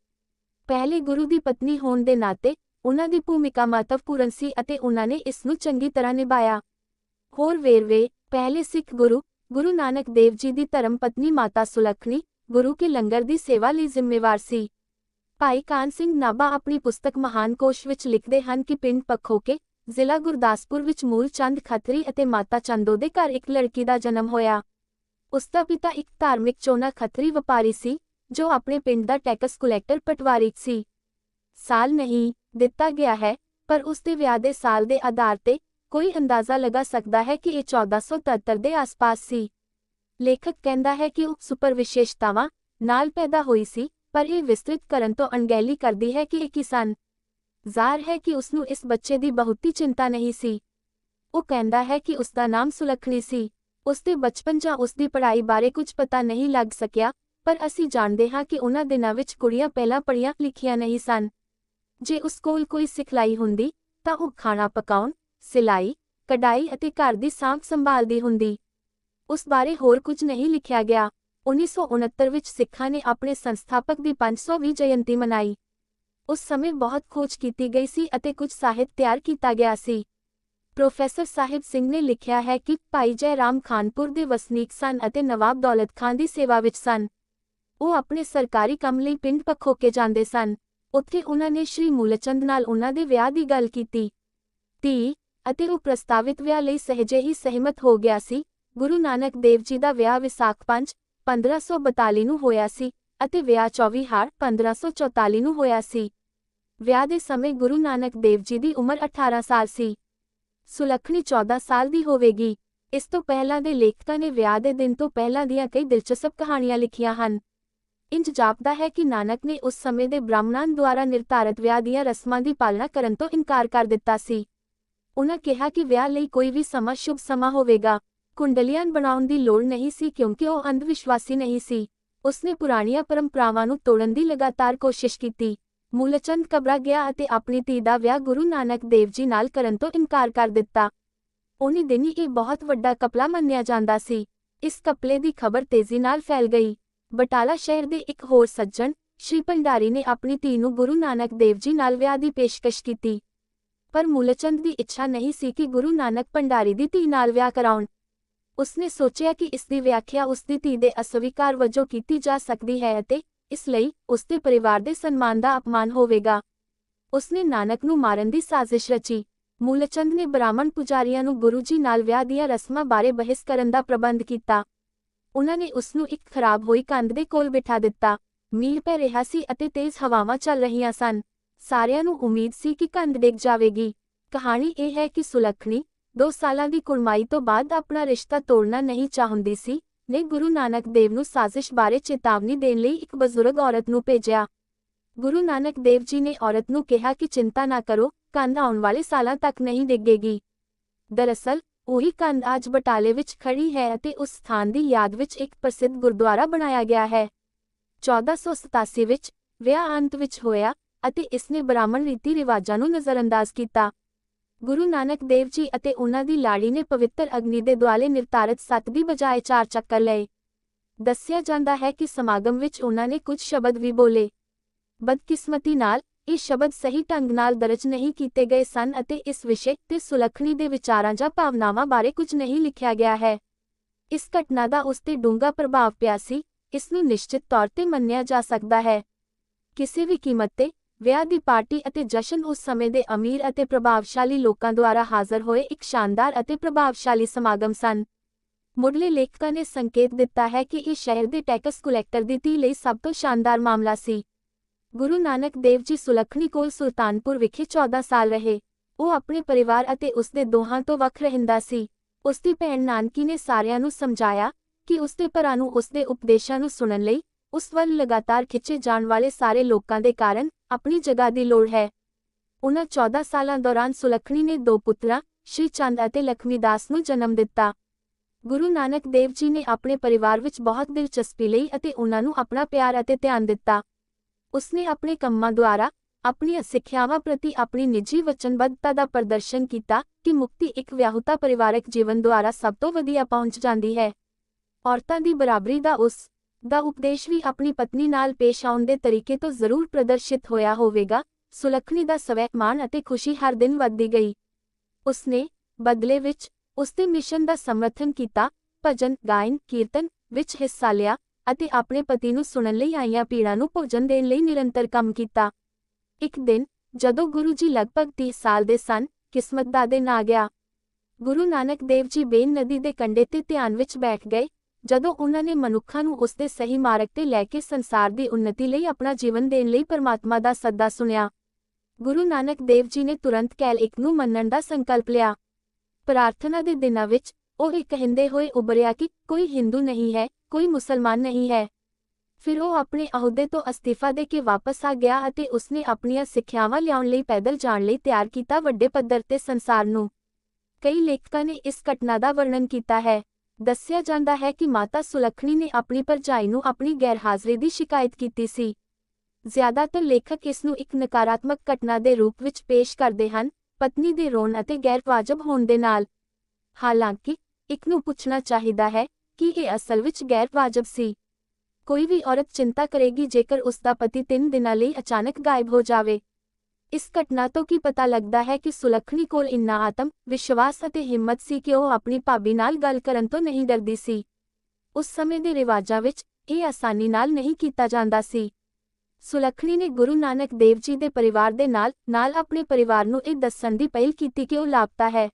ਪਹਿਲੇ ਗੁਰੂ ਦੀ ਪਤਨੀ ਹੋਣ ਦੇ ਨਾਤੇ, ਉਨ੍ਹਾਂ ਦੀ ਭੂਮਿਕਾ ਮਹੱਤਵਪੂਰਨ ਸੀ ਅਤੇ ਉਨ੍ਹਾਂ ਨੇ ਇਸ ਨੂੰ ਚੰਗੀ ਤਰ੍ਹਾਂ ਨਿਭਾਇਆ। ਹੋਰ ਵੇਰਵੇ, ਪਹਿਲੇ ਸਿੱਖ ਗੁਰੂ ਨਾਨਕ ਦੇਵ ਜੀ ਦੀ ਧਰਮ ਪਤਨੀ ਮਾਤਾ ਸੁਲੱਖਣੀ, ਗੁਰੂ ਕੇ ਲੰਗਰ ਦੀ ਸੇਵਾ ਲਈ ਜ਼ਿੰਮੇਵਾਰ ਸੀ। ਭਾਈ ਕਾਨ ਸਿੰਘ ਨਾਭਾ ਆਪਣੀ ਪੁਸਤਕ ਮਹਾਨ ਕੋਸ਼ ਵਿੱਚ ਲਿਖਦੇ ਹਨ ਕਿ ਪਿੰਡ ਪਖੋਕੇ, ਜ਼ਿਲ੍ਹਾ ਗੁਰਦਾਸਪੁਰ ਵਿੱਚ ਮੂਲ ਚੰਦ ਖੱਤਰੀ ਅਤੇ ਮਾਤਾ ਚੰਦੋ ਦੇ ਘਰ ਇੱਕ ਲੜਕੀ ਦਾ ਜਨਮ ਹੋਇਆ। ਉਸਦਾ ਪਿਤਾ ਇੱਕ ਧਾਰਮਿਕ ਚੋਨਾ ਖੱਤਰੀ ਵਪਾਰੀ ਸੀ, ਜੋ ਆਪਣੇ ਪਿੰਡ ਦਾ ਟੈਕਸ ਕੁਲੈਕਟਰ ਪਟਵਾਰੀ ਸੀ। ਸਾਲ ਨਹੀਂ ਦਿੱਤਾ ਗਿਆ ਹੈ, ਪਰ ਉਸ ਦੇ ਵਿਆਹ ਦੇ ਸਾਲ ਦੇ ਆਧਾਰ ਤੇ ਕੋਈ ਅੰਦਾਜ਼ਾ ਲਗਾ ਸਕਦਾ ਹੈ ਕਿ ਇਹ 1473 ਦੇ ਆਸ-ਪਾਸ ਸੀ। ਲੇਖਕ ਕਹਿੰਦਾ ਹੈ ਕਿ ਉਹ ਸੁਪਰ ਵਿਸ਼ੇਸ਼ਤਾਵਾਂ ਨਾਲ ਪੈਦਾ ਹੋਈ ਸੀ, ਪਰ ਇਹ ਵਿਸਤ੍ਰਿਤ ਕਰਨ ਤੋਂ ਅਣਗਹਿਲੀ ਕਰਦੀ ਹੈ ਕਿ ਇਹ ਕੀ ਸਨ। ਜ਼ਾਹਰ ਹੈ ਕਿ ਉਸਨੂੰ ਇਸ ਬੱਚੇ ਦੀ ਬਹੁਤੀ ਚਿੰਤਾ ਨਹੀਂ ਸੀ। ਉਹ ਕਹਿੰਦਾ ਹੈ ਕਿ ਉਸਦਾ ਨਾਮ ਸੁਲੱਖਣੀ ਸੀ। ਉਸਦੇ ਬਚਪਨ ਜਾਂ ਉਸਦੀ ਪੜ੍ਹਾਈ ਬਾਰੇ ਕੁਝ ਪਤਾ ਨਹੀਂ ਲੱਗ ਸਕਿਆ, ਪਰ ਅਸੀਂ ਜਾਣਦੇ ਹਾਂ ਕਿ ਉਹਨਾਂ ਦਿਨਾਂ ਵਿੱਚ ਕੁੜੀਆਂ ਪਹਿਲਾਂ ਪੜ੍ਹੀਆਂ ਲਿਖੀਆਂ ਨਹੀਂ ਸਨ। ਜੇ ਉਸ ਕੋਲ ਕੋਈ ਸਿਖਲਾਈ ਹੁੰਦੀ, ਤਾਂ ਉਹ ਖਾਣਾ ਪਕਾਉਣ, ਸਿਲਾਈ, ਕਢਾਈ ਅਤੇ ਘਰ ਦੀ ਸਾਂਭ ਸੰਭਾਲਦੀ ਹੁੰਦੀ। ਉਸ ਬਾਰੇ ਹੋਰ ਕੁਝ ਨਹੀਂ ਲਿਖਿਆ ਗਿਆ। 1969 ਵਿੱਚ ਸਿੱਖਾਂ ਨੇ ਆਪਣੇ ਸੰਸਥਾਪਕ ਦੀ 500ਵੀਂ ਜਯੰਤੀ ਮਨਾਈ। ਉਸ ਸਮੇਂ ਬਹੁਤ ਖੋਜ ਕੀਤੀ ਗਈ ਸੀ ਅਤੇ ਕੁਝ ਸਾਹਿਤ ਤਿਆਰ ਕੀਤਾ ਗਿਆ ਸੀ। ਪ੍ਰੋਫੈਸਰ ਸਾਹਿਬ ਸਿੰਘ ਨੇ ਲਿਖਿਆ ਹੈ ਕਿ ਭਾਈ ਜੈ ਰਾਮ ਖਾਨਪੁਰ ਦੇ ਵਸਨੀਕ ਸਨ ਅਤੇ ਨਵਾਬ ਦੌਲਤ ਖਾਨ ਦੀ ਸੇਵਾ ਵਿੱਚ ਸਨ। ਉਹ ਆਪਣੇ ਸਰਕਾਰੀ ਕੰਮ ਲਈ ਪਿੰਡ ਪਖੋਕੇ ਜਾਂਦੇ ਸਨ। ਉੱਥੇ ਉਹਨਾਂ ਨੇ ਸ਼੍ਰੀ ਮੂਲਚੰਦ ਨਾਲ ਉਹਨਾਂ ਦੇ ਵਿਆਹ ਦੀ ਗੱਲ ਕੀਤੀ ਅਤੇ ਉਹ ਪ੍ਰਸਤਾਵਿਤ ਵਿਆਹ ਲਈ ਸਹਿਜੇ ਹੀ ਸਹਿਮਤ ਹੋ ਗਿਆ ਸੀ। ਗੁਰੂ ਨਾਨਕ ਦੇਵ ਜੀ ਦਾ ਵਿਆਹ ਵਿਸਾਖ 5, 1542 ਨੂੰ ਹੋਇਆ ਸੀ ਅਤੇ ਵਿਆਹ 24 ਹਾੜ 1544 ਨੂੰ ਹੋਇਆ ਸੀ। ਵਿਆਹ ਦੇ ਸਮੇਂ ਗੁਰੂ ਨਾਨਕ ਦੇਵ ਜੀ ਦੀ ਉਮਰ 18 ਸਾਲ ਸੀ। ਸੁਲੱਖਣੀ 14 ਸਾਲ ਦੀ ਹੋਵੇਗੀ। ਇਸ ਤੋਂ ਪਹਿਲਾਂ ਦੇ ਲੇਖਕਾਂ ਨੇ ਵਿਆਹ ਦੇ ਦਿਨ ਤੋਂ ਪਹਿਲਾਂ ਦੀਆਂ ਕਈ ਦਿਲਚਸਪ ਕਹਾਣੀਆਂ ਲਿਖੀਆਂ ਹਨ। ਇੰਜ ਜਾਪਦਾ ਹੈ ਕਿ ਨਾਨਕ ਨੇ ਉਸ ਸਮੇਂ ਦੇ ਬ੍ਰਾਹਮਣਾਂ ਦੁਆਰਾ ਨਿਰਧਾਰਤ ਵਿਆਹ ਦੀਆਂ ਰਸਮਾਂ ਦੀ ਪਾਲਣਾ ਕਰਨ ਤੋਂ ਇਨਕਾਰ ਕਰ ਦਿੱਤਾ ਸੀ। ਉਨ੍ਹਾਂ ਕਿਹਾ ਕਿ ਵਿਆਹ ਲਈ ਕੋਈ ਵੀ ਸਮਾਂ ਸ਼ੁਭ ਸਮਾਂ ਹੋਵੇਗਾ। ਕੁੰਡਲੀਆਂ ਬਣਾਉਣ ਦੀ ਲੋੜ ਨਹੀਂ ਸੀ ਕਿਉਂਕਿ ਉਹ ਅੰਧ ਵਿਸ਼ਵਾਸੀ ਨਹੀਂ ਸੀ। ਉਸਨੇ ਪੁਰਾਣੀਆਂ ਪਰੰਪਰਾਵਾਂ ਨੂੰ ਤੋੜਨ ਦੀ ਲਗਾਤਾਰ ਕੋਸ਼ਿਸ਼ ਕੀਤੀ। ਮੂਲਚੰਦ ਘਬਰਾ ਗਿਆ ਅਤੇ ਆਪਣੀ ਧੀ ਦਾ ਵਿਆਹ ਗੁਰੂ ਨਾਨਕ ਦੇਵ ਜੀ ਨਾਲ ਕਰਨ ਤੋਂ ਇਨਕਾਰ ਕਰ ਦਿੱਤਾ। ਉਹਨੀ ਦਿਨੀ ਇਹ ਬਹੁਤ ਵੱਡਾ ਘਪਲਾ ਮੰਨਿਆ ਜਾਂਦਾ ਸੀ। ਇਸ ਘਪਲੇ ਦੀ ਖਬਰ ਤੇਜ਼ੀ ਨਾਲ ਫੈਲ ਗਈ। ਬਟਾਲਾ ਸ਼ਹਿਰ ਦੇ ਇੱਕ ਹੋਰ ਸੱਜਣ, ਸ਼੍ਰੀ ਭੰਡਾਰੀ ਨੇ ਆਪਣੀ ਧੀ ਨੂੰ ਗੁਰੂ ਨਾਨਕ ਦੇਵ ਜੀ ਨਾਲ ਵਿਆਹ ਦੀ ਪੇਸ਼ਕਸ਼ ਕੀਤੀ। ਪਰ ਮੂਲਚੰਦ ਦੀ ਇੱਛਾ ਨਹੀਂ ਸੀ ਕਿ ਗੁਰੂ ਨਾਨਕ ਭੰਡਾਰੀ ਦੀ ਧੀ ਨਾਲ ਵਿਆਹ ਕਰਾਉਣ। ਉਸਨੇ ਸੋਚਿਆ ਕਿ ਇਸ ਦੀ ਵਿਆਖਿਆ ਉਸ ਦੀ ਧੀ ਦੇ ਅਸਵੀਕਾਰ ਵਜੋਂ ਕੀਤੀ ਜਾ ਸਕਦੀ ਹੈ ਅਤੇ ਇਸ ਲਈ ਉਸਦੇ ਪਰਿਵਾਰ ਦੇ ਸਨਮਾਨ ਦਾ ਅਪਮਾਨ ਹੋਵੇਗਾ। ਉਸਨੇ ਨਾਨਕ ਨੂੰ ਮਾਰਨ ਦੀ ਸਾਜ਼ਿਸ਼ ਰਚੀ। ਮੂਲਚੰਦ ਨੇ ਬ੍ਰਾਹਮਣ ਪੁਜਾਰੀਆਂ ਨੂੰ ਗੁਰੂ ਜੀ ਨਾਲ ਵਿਆਹ ਦੀਆਂ ਰਸਮਾਂ ਬਾਰੇ ਬਹਿਸ ਕਰਨ ਦਾ ਪ੍ਰਬੰਧ ਕੀਤਾ। ਉਹਨਾਂ ਨੇ ਉਸ ਨੂੰ ਇੱਕ ਖਰਾਬ ਹੋਈ ਕੰਧ ਦੇ ਕੋਲ ਬਿਠਾ ਦਿੱਤਾ। ਮੀਂਹ ਪੈ ਰਿਹਾ ਸੀ ਅਤੇ ਤੇਜ਼ ਹਵਾਵਾਂ ਚੱਲ ਰਹੀਆਂ ਸਨ। ਸਾਰਿਆਂ ਨੂੰ ਉਮੀਦ ਸੀ ਕਿ ਕੰਧ ਡਿੱਗ ਜਾਵੇਗੀ। ਕਹਾਣੀ ਇਹ ਹੈ ਕਿ ਸੁਲੱਖਣੀ 2 ਸਾਲਾਂ ਦੀ ਕੁੜਮਾਈ ਤੋਂ ਬਾਅਦ ਆਪਣਾ ਰਿਸ਼ਤਾ ਤੋੜਨਾ ਨਹੀਂ ਚਾਹੁੰਦੀ ਸੀ, ਨੇ ਗੁਰੂ ਨਾਨਕ ਦੇਵ ਨੂੰ ਸਾਜ਼ਿਸ਼ ਬਾਰੇ ਚੇਤਾਵਨੀ ਦੇਣ ਲਈ ਇੱਕ ਬਜ਼ੁਰਗ ਔਰਤ ਨੂੰ ਭੇਜਿਆ। ਗੁਰੂ ਨਾਨਕ ਦੇਵ ਜੀ ਨੇ ਔਰਤ ਨੂੰ ਕਿਹਾ ਕਿ ਚਿੰਤਾ ਨਾ ਕਰੋ, ਕੰਧ ਆਉਣ ਵਾਲੇ ਸਾਲਾਂ ਤੱਕ ਨਹੀਂ ਡਿੱਗੇਗੀ। ਦਰਅਸਲ ਉਹੀ ਕੰਧ ਅੱਜ ਬਟਾਲੇ ਵਿੱਚ ਖੜੀ ਹੈ ਅਤੇ ਉਸ ਸਥਾਨ ਦੀ ਯਾਦ ਵਿੱਚ ਇੱਕ ਪ੍ਰਸਿੱਧ ਗੁਰਦੁਆਰਾ ਬਣਾਇਆ ਗਿਆ ਹੈ। 1487 ਵਿੱਚ ਵਿਆਹ ਅੰਤ ਵਿੱਚ ਹੋਇਆ ਅਤੇ ਇਸਨੇ ਬ੍ਰਾਹਮਣ ਰੀਤੀ ਰਿਵਾਜਾਂ ਨੂੰ ਨਜ਼ਰਅੰਦਾਜ਼ ਕੀਤਾ। ਗੁਰੂ ਨਾਨਕ ਦੇਵ ਜੀ ਅਤੇ ਉਹਨਾਂ ਦੀ ਲਾੜੀ ਨੇ ਪਵਿੱਤਰ ਅਗਨੀ ਦੇ ਦੁਆਲੇ ਨਿਰਧਾਰਤ 7 ਦੀ ਬਜਾਏ 4 ਚੱਕਰ ਲਏ। ਦੱਸਿਆ ਜਾਂਦਾ ਹੈ ਕਿ ਸਮਾਗਮ ਵਿੱਚ ਉਹਨਾਂ ਨੇ ਕੁਝ ਸ਼ਬਦ ਵੀ ਬੋਲੇ। ਬਦਕਿਸਮਤੀ ਨਾਲ ਇਹ ਸ਼ਬਦ ਸਹੀ ਢੰਗ ਨਾਲ ਦਰਜ ਨਹੀਂ ਕੀਤੇ ਗਏ ਸਨ ਅਤੇ ਇਸ ਵਿਸ਼ੇ ਤੇ ਸੁਲੱਖਣੀ ਦੇ ਵਿਚਾਰਾਂ ਜਾਂ ਭਾਵਨਾਵਾਂ ਬਾਰੇ ਕੁਝ ਨਹੀਂ ਲਿਖਿਆ ਗਿਆ ਹੈ। ਇਸ ਘਟਨਾ ਦਾ ਉਸ ਤੇ ਡੂੰਘਾ ਪ੍ਰਭਾਵ ਪਿਆ ਸੀ, ਇਸ ਨੂੰ ਨਿਸ਼ਚਿਤ ਤੌਰ ਤੇ ਮੰਨਿਆ ਜਾ ਸਕਦਾ ਹੈ। ਕਿਸੇ ਵੀ ਕੀਮਤ ਤੇ ਵਿਆਹ ਦੀ ਪਾਰਟੀ ਅਤੇ ਜਸ਼ਨ ਉਸ ਸਮੇਂ ਦੇ ਅਮੀਰ ਅਤੇ ਪ੍ਰਭਾਵਸ਼ਾਲੀ ਲੋਕਾਂ ਦੁਆਰਾ ਹਾਜ਼ਰ ਹੋਏ ਇੱਕ ਸ਼ਾਨਦਾਰ ਅਤੇ ਪ੍ਰਭਾਵਸ਼ਾਲੀ ਸਮਾਗਮ ਸਨ। ਮੁੱਢਲੇ ਲੇਖਕਾਂ ਨੇ ਸੰਕੇਤ ਦਿੱਤਾ ਹੈ ਕਿ ਇਹ ਸ਼ਹਿਰ ਦੇ ਟੈਕਸ ਕੁਲੈਕਟਰ ਦੀ ਧੀ ਲਈ ਸਭ ਤੋਂ ਸ਼ਾਨਦਾਰ ਮਾਮਲਾ ਸੀ। ਗੁਰੂ ਨਾਨਕ ਦੇਵ ਜੀ ਸੁਲੱਖਣੀ ਕੋਲ ਸੁਲਤਾਨਪੁਰ ਵਿਖੇ 14 ਸਾਲ ਰਹੇ। ਉਹ ਆਪਣੇ ਪਰਿਵਾਰ ਅਤੇ ਉਸਦੇ ਦੋਹਾਂ ਤੋਂ ਵੱਖ ਰਹਿੰਦਾ ਸੀ। ਉਸਦੀ ਭੈਣ ਨਾਨਕੀ ਨੇ ਸਾਰਿਆਂ ਨੂੰ ਸਮਝਾਇਆ ਕਿ ਉਸਦੇ ਭਰਾ ਨੂੰ ਉਸਦੇ ਉਪਦੇਸ਼ਾਂ ਨੂੰ ਸੁਣਨ ਲਈ ਉਸ ਵੱਲ ਲਗਾਤਾਰ ਖਿੱਚੇ ਜਾਣ ਵਾਲੇ ਸਾਰੇ ਲੋਕਾਂ ਦੇ ਕਾਰਨ ਆਪਣੀ ਜਗ੍ਹਾ ਦੀ ਲੋੜ ਹੈ। ਉਹਨਾਂ 14 ਸਾਲਾਂ ਦੌਰਾਨ ਸੁਲੱਖਣੀ ਨੇ 2 ਪੁੱਤਰਾਂ ਸ਼੍ਰੀ ਚੰਦ ਅਤੇ ਲਖਮੀ ਦਾਸ ਨੂੰ ਜਨਮ ਦਿੱਤਾ। ਗੁਰੂ ਨਾਨਕ ਦੇਵ ਜੀ ਨੇ ਆਪਣੇ ਪਰਿਵਾਰ ਵਿੱਚ ਬਹੁਤ ਦਿਲਚਸਪੀ ਲਈ ਅਤੇ ਉਹਨਾਂ ਨੂੰ ਆਪਣਾ ਪਿਆਰ ਅਤੇ ਧਿਆਨ ਦਿੱਤਾ। ਉਸਨੇ ਆਪਣੇ ਕੰਮਾਂ ਦੁਆਰਾ ਆਪਣੀਆਂ ਸਿੱਖਿਆਵਾਂ ਪ੍ਰਤੀ ਆਪਣੀ ਨਿੱਜੀ ਵਚਨਬੱਧਤਾ ਦਾ ਪ੍ਰਦਰਸ਼ਨ ਕੀਤਾ ਕਿ ਮੁਕਤੀ ਇੱਕ ਵਿਆਹੁਤਾ ਪਰਿਵਾਰਕ ਜੀਵਨ ਦੁਆਰਾ ਸਭ ਤੋਂ ਵਧੀਆ ਪਹੁੰਚ ਜਾਂਦੀ ਹੈ। ਔਰਤਾਂ ਦੀ ਬਰਾਬਰੀ ਦਾ ਉਸ ਦਾ ਉਪਦੇਸ਼ ਵੀ ਆਪਣੀ ਪਤਨੀ ਨਾਲ ਪੇਸ਼ ਆਉਣ ਦੇ ਤਰੀਕੇ ਤੋਂ ਜ਼ਰੂਰ ਪ੍ਰਦਰਸ਼ਿਤ ਹੋਇਆ ਹੋਵੇਗਾ। ਸੁਲੱਖਣੀ ਦਾ ਸਵੈ-ਮਾਣ ਅਤੇ ਖੁਸ਼ੀ ਹਰ ਦਿਨ ਵੱਧਦੀ ਗਈ। ਉਸਨੇ ਬਦਲੇ ਵਿੱਚ ਉਸਦੇ ਮਿਸ਼ਨ ਦਾ ਸਮਰਥਨ ਕੀਤਾ, ਭਜਨ ਗਾਇਨ ਕੀਰਤਨ ਵਿੱਚ ਹਿੱਸਾ ਲਿਆ ਅਤੇ ਆਪਣੇ ਪਤੀ ਨੂੰ ਸੁਣਨ ਲਈ ਆਈਆਂ ਪੀੜਾਂ ਨੂੰ ਭੋਜਨ ਦੇਣ ਲਈ ਨਿਰੰਤਰ ਕੰਮ ਕੀਤਾ। ਇੱਕ ਦਿਨ ਜਦੋਂ ਗੁਰੂ ਜੀ ਲਗਭਗ 30 ਸਾਲ ਦੇ ਸਨ, ਕਿਸਮਤ ਦਾ ਦਿਨ ਆ ਗਿਆ। ਗੁਰੂ ਨਾਨਕ ਦੇਵ ਜੀ ਬੇਨ ਨਦੀ ਦੇ ਕੰਢੇ ਤੇ ਧਿਆਨ ਵਿੱਚ ਬੈਠ ਗਏ। ਜਦੋਂ ਉਹਨਾਂ ਨੇ ਮਨੁੱਖਾਂ ਨੂੰ ਉਸਦੇ ਸਹੀ ਮਾਰਗ ਤੇ ਲੈ ਕੇ ਸੰਸਾਰ ਦੀ ਉੱਨਤੀ ਲਈ ਆਪਣਾ ਜੀਵਨ ਦੇਣ ਲਈ ਪਰਮਾਤਮਾ ਦਾ ਸੱਦਾ ਸੁਣਿਆ, ਗੁਰੂ ਨਾਨਕ ਦੇਵ ਜੀ ਨੇ ਤੁਰੰਤ ਕੈਲ ਇੱਕ ਨੂੰ ਮੰਨਣ ਦਾ ਸੰਕਲਪ ਲਿਆ। ਪ੍ਰਾਰਥਨਾ ਦੇ ਦਿਨਾਂ ਵਿੱਚ ਉਹ ਇਹ ਕਹਿੰਦੇ ਹੋਏ ਉਭਰਿਆ ਕਿ ਕੋਈ ਹਿੰਦੂ ਨਹੀਂ ਹੈ, ਕੋਈ ਮੁਸਲਮਾਨ ਨਹੀਂ ਹੈ। ਫਿਰ ਉਹ ਆਪਣੇ ਅਹੁਦੇ ਤੋਂ ਅਸਤੀਫਾ ਦੇ ਕੇ ਵਾਪਸ ਆ ਗਿਆ ਅਤੇ ਉਸਨੇ ਆਪਣੀਆਂ ਸਿੱਖਿਆਵਾਂ ਲਿਆਉਣ ਲਈ ਪੈਦਲ ਜਾਣ ਲਈ ਤਿਆਰ ਕੀਤਾ ਵੱਡੇ ਪੱਧਰ ਤੇ ਸੰਸਾਰ ਨੂੰ। ਕਈ ਲੇਖਕਾਂ ਨੇ ਇਸ ਘਟਨਾ ਦਾ ਵਰਣਨ ਕੀਤਾ ਹੈ। ਦੱਸਿਆ ਜਾਂਦਾ ਹੈ ਕਿ ਮਾਤਾ ਸੁਲੱਖਣੀ ਨੇ ਆਪਣੀ ਭਰਜਾਈ ਨੂੰ ਆਪਣੀ ਗੈਰਹਾਜ਼ਰੀ ਦੀ ਸ਼ਿਕਾਇਤ ਕੀਤੀ ਸੀ। ਜ਼ਿਆਦਾਤਰ ਲੇਖਕ ਇਸ ਨੂੰ ਇੱਕ ਨਕਾਰਾਤਮਕ ਘਟਨਾ ਦੇ ਰੂਪ ਵਿੱਚ ਪੇਸ਼ ਕਰਦੇ ਹਨ, ਪਤਨੀ ਦੇ ਰੋਣ ਅਤੇ ਗੈਰਵਾਜਬ ਹੋਣ ਦੇ ਨਾਲ। ਹਾਲਾਂਕਿ ਇੱਕ ਨੂੰ ਪੁੱਛਣਾ ਚਾਹੀਦਾ ਹੈ ਕਿ ਇਹ ਅਸਲ ਵਿੱਚ ਗੈਰਵਾਜਬ ਸੀ। ਕੋਈ ਵੀ ਔਰਤ ਚਿੰਤਾ ਕਰੇਗੀ ਜੇਕਰ ਉਸ ਦਾ ਪਤੀ 3 ਦਿਨਾਂ ਲਈ ਅਚਾਨਕ ਗਾਇਬ ਹੋ ਜਾਵੇ। ਇਸ ਘਟਨਾ ਤੋਂ ਕੀ ਪਤਾ ਲੱਗਦਾ ਹੈ ਕਿ ਸੁਲੱਖਣੀ ਕੋਲ ਇੰਨਾ ਆਤਮ ਵਿਸ਼ਵਾਸ ਅਤੇ ਹਿੰਮਤ ਸੀ ਕਿ ਉਹ ਆਪਣੀ ਭਾਬੀ ਨਾਲ ਗੱਲ ਕਰਨ ਤੋਂ ਨਹੀਂ ਡਰਦੀ ਸੀ। ਉਸ ਸਮੇਂ ਦੇ ਰਿਵਾਜਾਂ ਵਿੱਚ ਇਹ ਆਸਾਨੀ ਨਾਲ ਨਹੀਂ ਕੀਤਾ ਜਾਂਦਾ ਸੀ। ਸੁਲੱਖਣੀ ਨੇ ਗੁਰੂ ਨਾਨਕ ਦੇਵ ਜੀ ਦੇ ਪਰਿਵਾਰ ਦੇ ਨਾਲ ਆਪਣੇ ਪਰਿਵਾਰ ਨੂੰ ਇਹ ਦੱਸਣ ਦੀ ਪਹਿਲ ਕੀਤੀ ਕਿ ਉਹ ਲਾਪਤਾ ਹੈ।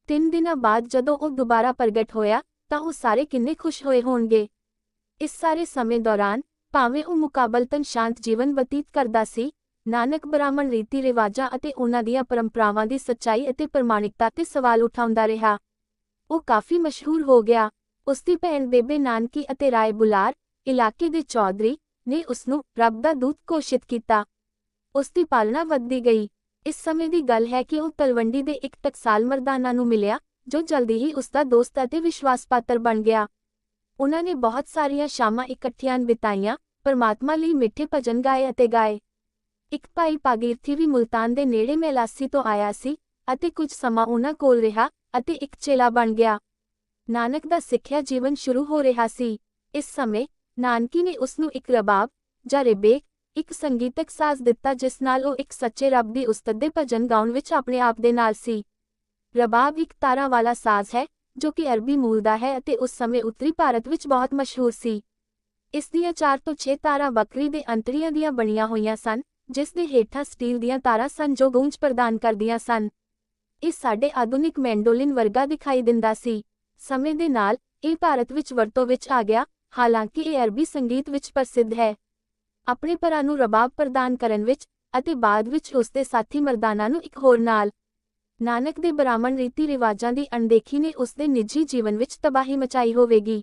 3 ਦਿਨਾਂ ਬਾਅਦ ਜਦੋਂ ਉਹ ਦੁਬਾਰਾ ਪ੍ਰਗਟ ਹੋਇਆ ਤਾਂ ਉਹ ਸਾਰੇ ਕਿੰਨੇ ਖੁਸ਼ ਹੋਏ ਹੋਣਗੇ। ਇਸ ਸਾਰੇ ਸਮੇਂ ਦੌਰਾਨ ਭਾਵੇਂ ਉਹ ਮੁਕਾਬਲਤਨ ਸ਼ਾਂਤ ਜੀਵਨ ਬਤੀਤ ਕਰਦਾ ਸੀ, ਨਾਨਕ ਬ੍ਰਾਹਮਣ ਰੀਤੀ ਰਿਵਾਜਾਂ ਅਤੇ ਉਹਨਾਂ ਦੀਆਂ ਪਰੰਪਰਾਵਾਂ ਦੀ ਸੱਚਾਈ ਅਤੇ ਪ੍ਰਮਾਣਿਕਤਾ ਤੇ ਸਵਾਲ ਉਠਾਉਂਦਾ ਰਿਹਾ। ਉਹ ਕਾਫੀ ਮਸ਼ਹੂਰ ਹੋ ਗਿਆ। ਉਸਦੀ ਭੈਣ ਬੇਬੇ ਨਾਨਕੀ ਅਤੇ ਰਾਏ ਬੁਲਾਰ ਇਲਾਕੇ ਦੇ ਚੌਧਰੀ ਨੇ ਉਸਨੂੰ ਰੱਬ ਦਾ ਦੂਤ ਘੋਸ਼ਿਤ ਕੀਤਾ। ਉਸਦੀ ਪਾਲਣਾ ਵੱਧਦੀ ਗਈ। ਇਸ ਸਮੇਂ ਦੀ ਗੱਲ ਹੈ ਕਿ ਉਹ ਤਲਵੰਡੀ ਦੇ ਇੱਕ ਟਕਸਾਲ ਮਰਦਾਨਾ ਨੂੰ ਮਿਲਿਆ ਜੋ ਜਲਦੀ ਹੀ ਉਸਦਾ ਦੋਸਤ ਅਤੇ ਵਿਸ਼ਵਾਸ ਪਾਤਰ ਬਣ ਗਿਆ। ਉਹਨਾਂ ਨੇ ਬਹੁਤ ਸਾਰੀਆਂ ਸ਼ਾਮਾਂ ਇਕੱਠੀਆਂ ਬਿਤਾਈਆਂ, ਪਰਮਾਤਮਾ ਲਈ ਮਿੱਠੇ ਭਜਨ ਗਾਏ ਅਤੇ ਗਾਏ। ਇੱਕ ਭਾਈ ਭਾਗੀਰਥੀ ਵੀ ਮੁਲਤਾਨ ਦੇ ਨੇੜੇ ਮੈਲਾਸੀ ਤੋਂ ਆਇਆ ਸੀ ਅਤੇ ਕੁਝ ਸਮਾਂ ਉਹਨਾਂ ਕੋਲ ਰਿਹਾ ਅਤੇ ਇੱਕ ਚੇਲਾ ਬਣ ਗਿਆ। ਨਾਨਕ ਦਾ ਸਿੱਖਿਆ ਜੀਵਨ ਸ਼ੁਰੂ ਹੋ ਰਿਹਾ ਸੀ। ਇਸ ਸਮੇਂ ਨਾਨਕੀ ਨੇ ਉਸ ਨੂੰ ਇੱਕ ਰਬਾਬ ਜਾਂ ਰੇਬੇਕ, ਇੱਕ ਸੰਗੀਤਕ ਸਾਜ਼ ਦਿੱਤਾ ਜਿਸ ਨਾਲ ਉਹ ਇੱਕ ਸੱਚੇ ਰੱਬ ਦੀ ਉਸਤਤ ਦੇ ਭਜਨ ਗਾਉਣ ਵਿੱਚ ਆਪਣੇ ਆਪ ਦੇ ਨਾਲ ਸੀ। ਰਬਾਬ ਇੱਕ ਤਾਰਾਂ ਵਾਲਾ ਸਾਜ਼ ਹੈ ਜੋ ਕਿ ਅਰਬੀ ਮੂਲ ਦਾ ਹੈ ਅਤੇ ਉਸ ਸਮੇਂ ਉੱਤਰੀ ਭਾਰਤ ਵਿੱਚ ਬਹੁਤ ਮਸ਼ਹੂਰ ਸੀ। ਇਸ ਦੀਆਂ 4 ਤੋਂ 6 ਤਾਰਾਂ ਬੱਕਰੀ ਦੇ ਅੰਤੜੀਆਂ ਦੀਆਂ ਬਣੀਆਂ ਹੋਈਆਂ ਸਨ, ਜਿਸ ਦੇ ਹੇਠਾਂ ਸਟੀਲ ਦੀਆਂ ਤਾਰਾਂ ਸਨ ਜੋ ਗੂੰਜ ਪ੍ਰਦਾਨ ਕਰਦੀਆਂ ਸਨ। ਇਹ ਸਾਡੇ ਆਧੁਨਿਕ ਮੈਂਡੋਲਿਨ ਵਰਗਾ ਦਿਖਾਈ ਦਿੰਦਾ ਸੀ। ਸਮੇਂ ਦੇ ਨਾਲ ਇਹ ਭਾਰਤ ਵਿੱਚ ਵਰਤੋਂ ਵਿੱਚ ਆ ਗਿਆ, ਹਾਲਾਂਕਿ ਇਹ ਅਰਬੀ ਸੰਗੀਤ ਵਿੱਚ ਪ੍ਰਸਿੱਧ ਹੈ। ਆਪਣੇ ਭਰਾ ਨੂੰ ਰਬਾਬ ਪ੍ਰਦਾਨ ਕਰਨ ਵਿੱਚ ਅਤੇ ਬਾਅਦ ਵਿੱਚ ਉਸ ਦੇ ਸਾਥੀ ਮਰਦਾਨਾ ਨੂੰ ਇੱਕ ਹੋਰ ਨਾਲ। ਨਾਨਕ ਦੇ ਬ੍ਰਾਹਮਣ ਰੀਤੀ ਰਿਵਾਜਾਂ ਦੀ ਅਣਦੇਖੀ ਨੇ ਉਸ ਦੇ ਨਿੱਜੀ ਜੀਵਨ ਵਿੱਚ ਤਬਾਹੀ ਮਚਾਈ ਹੋਵੇਗੀ।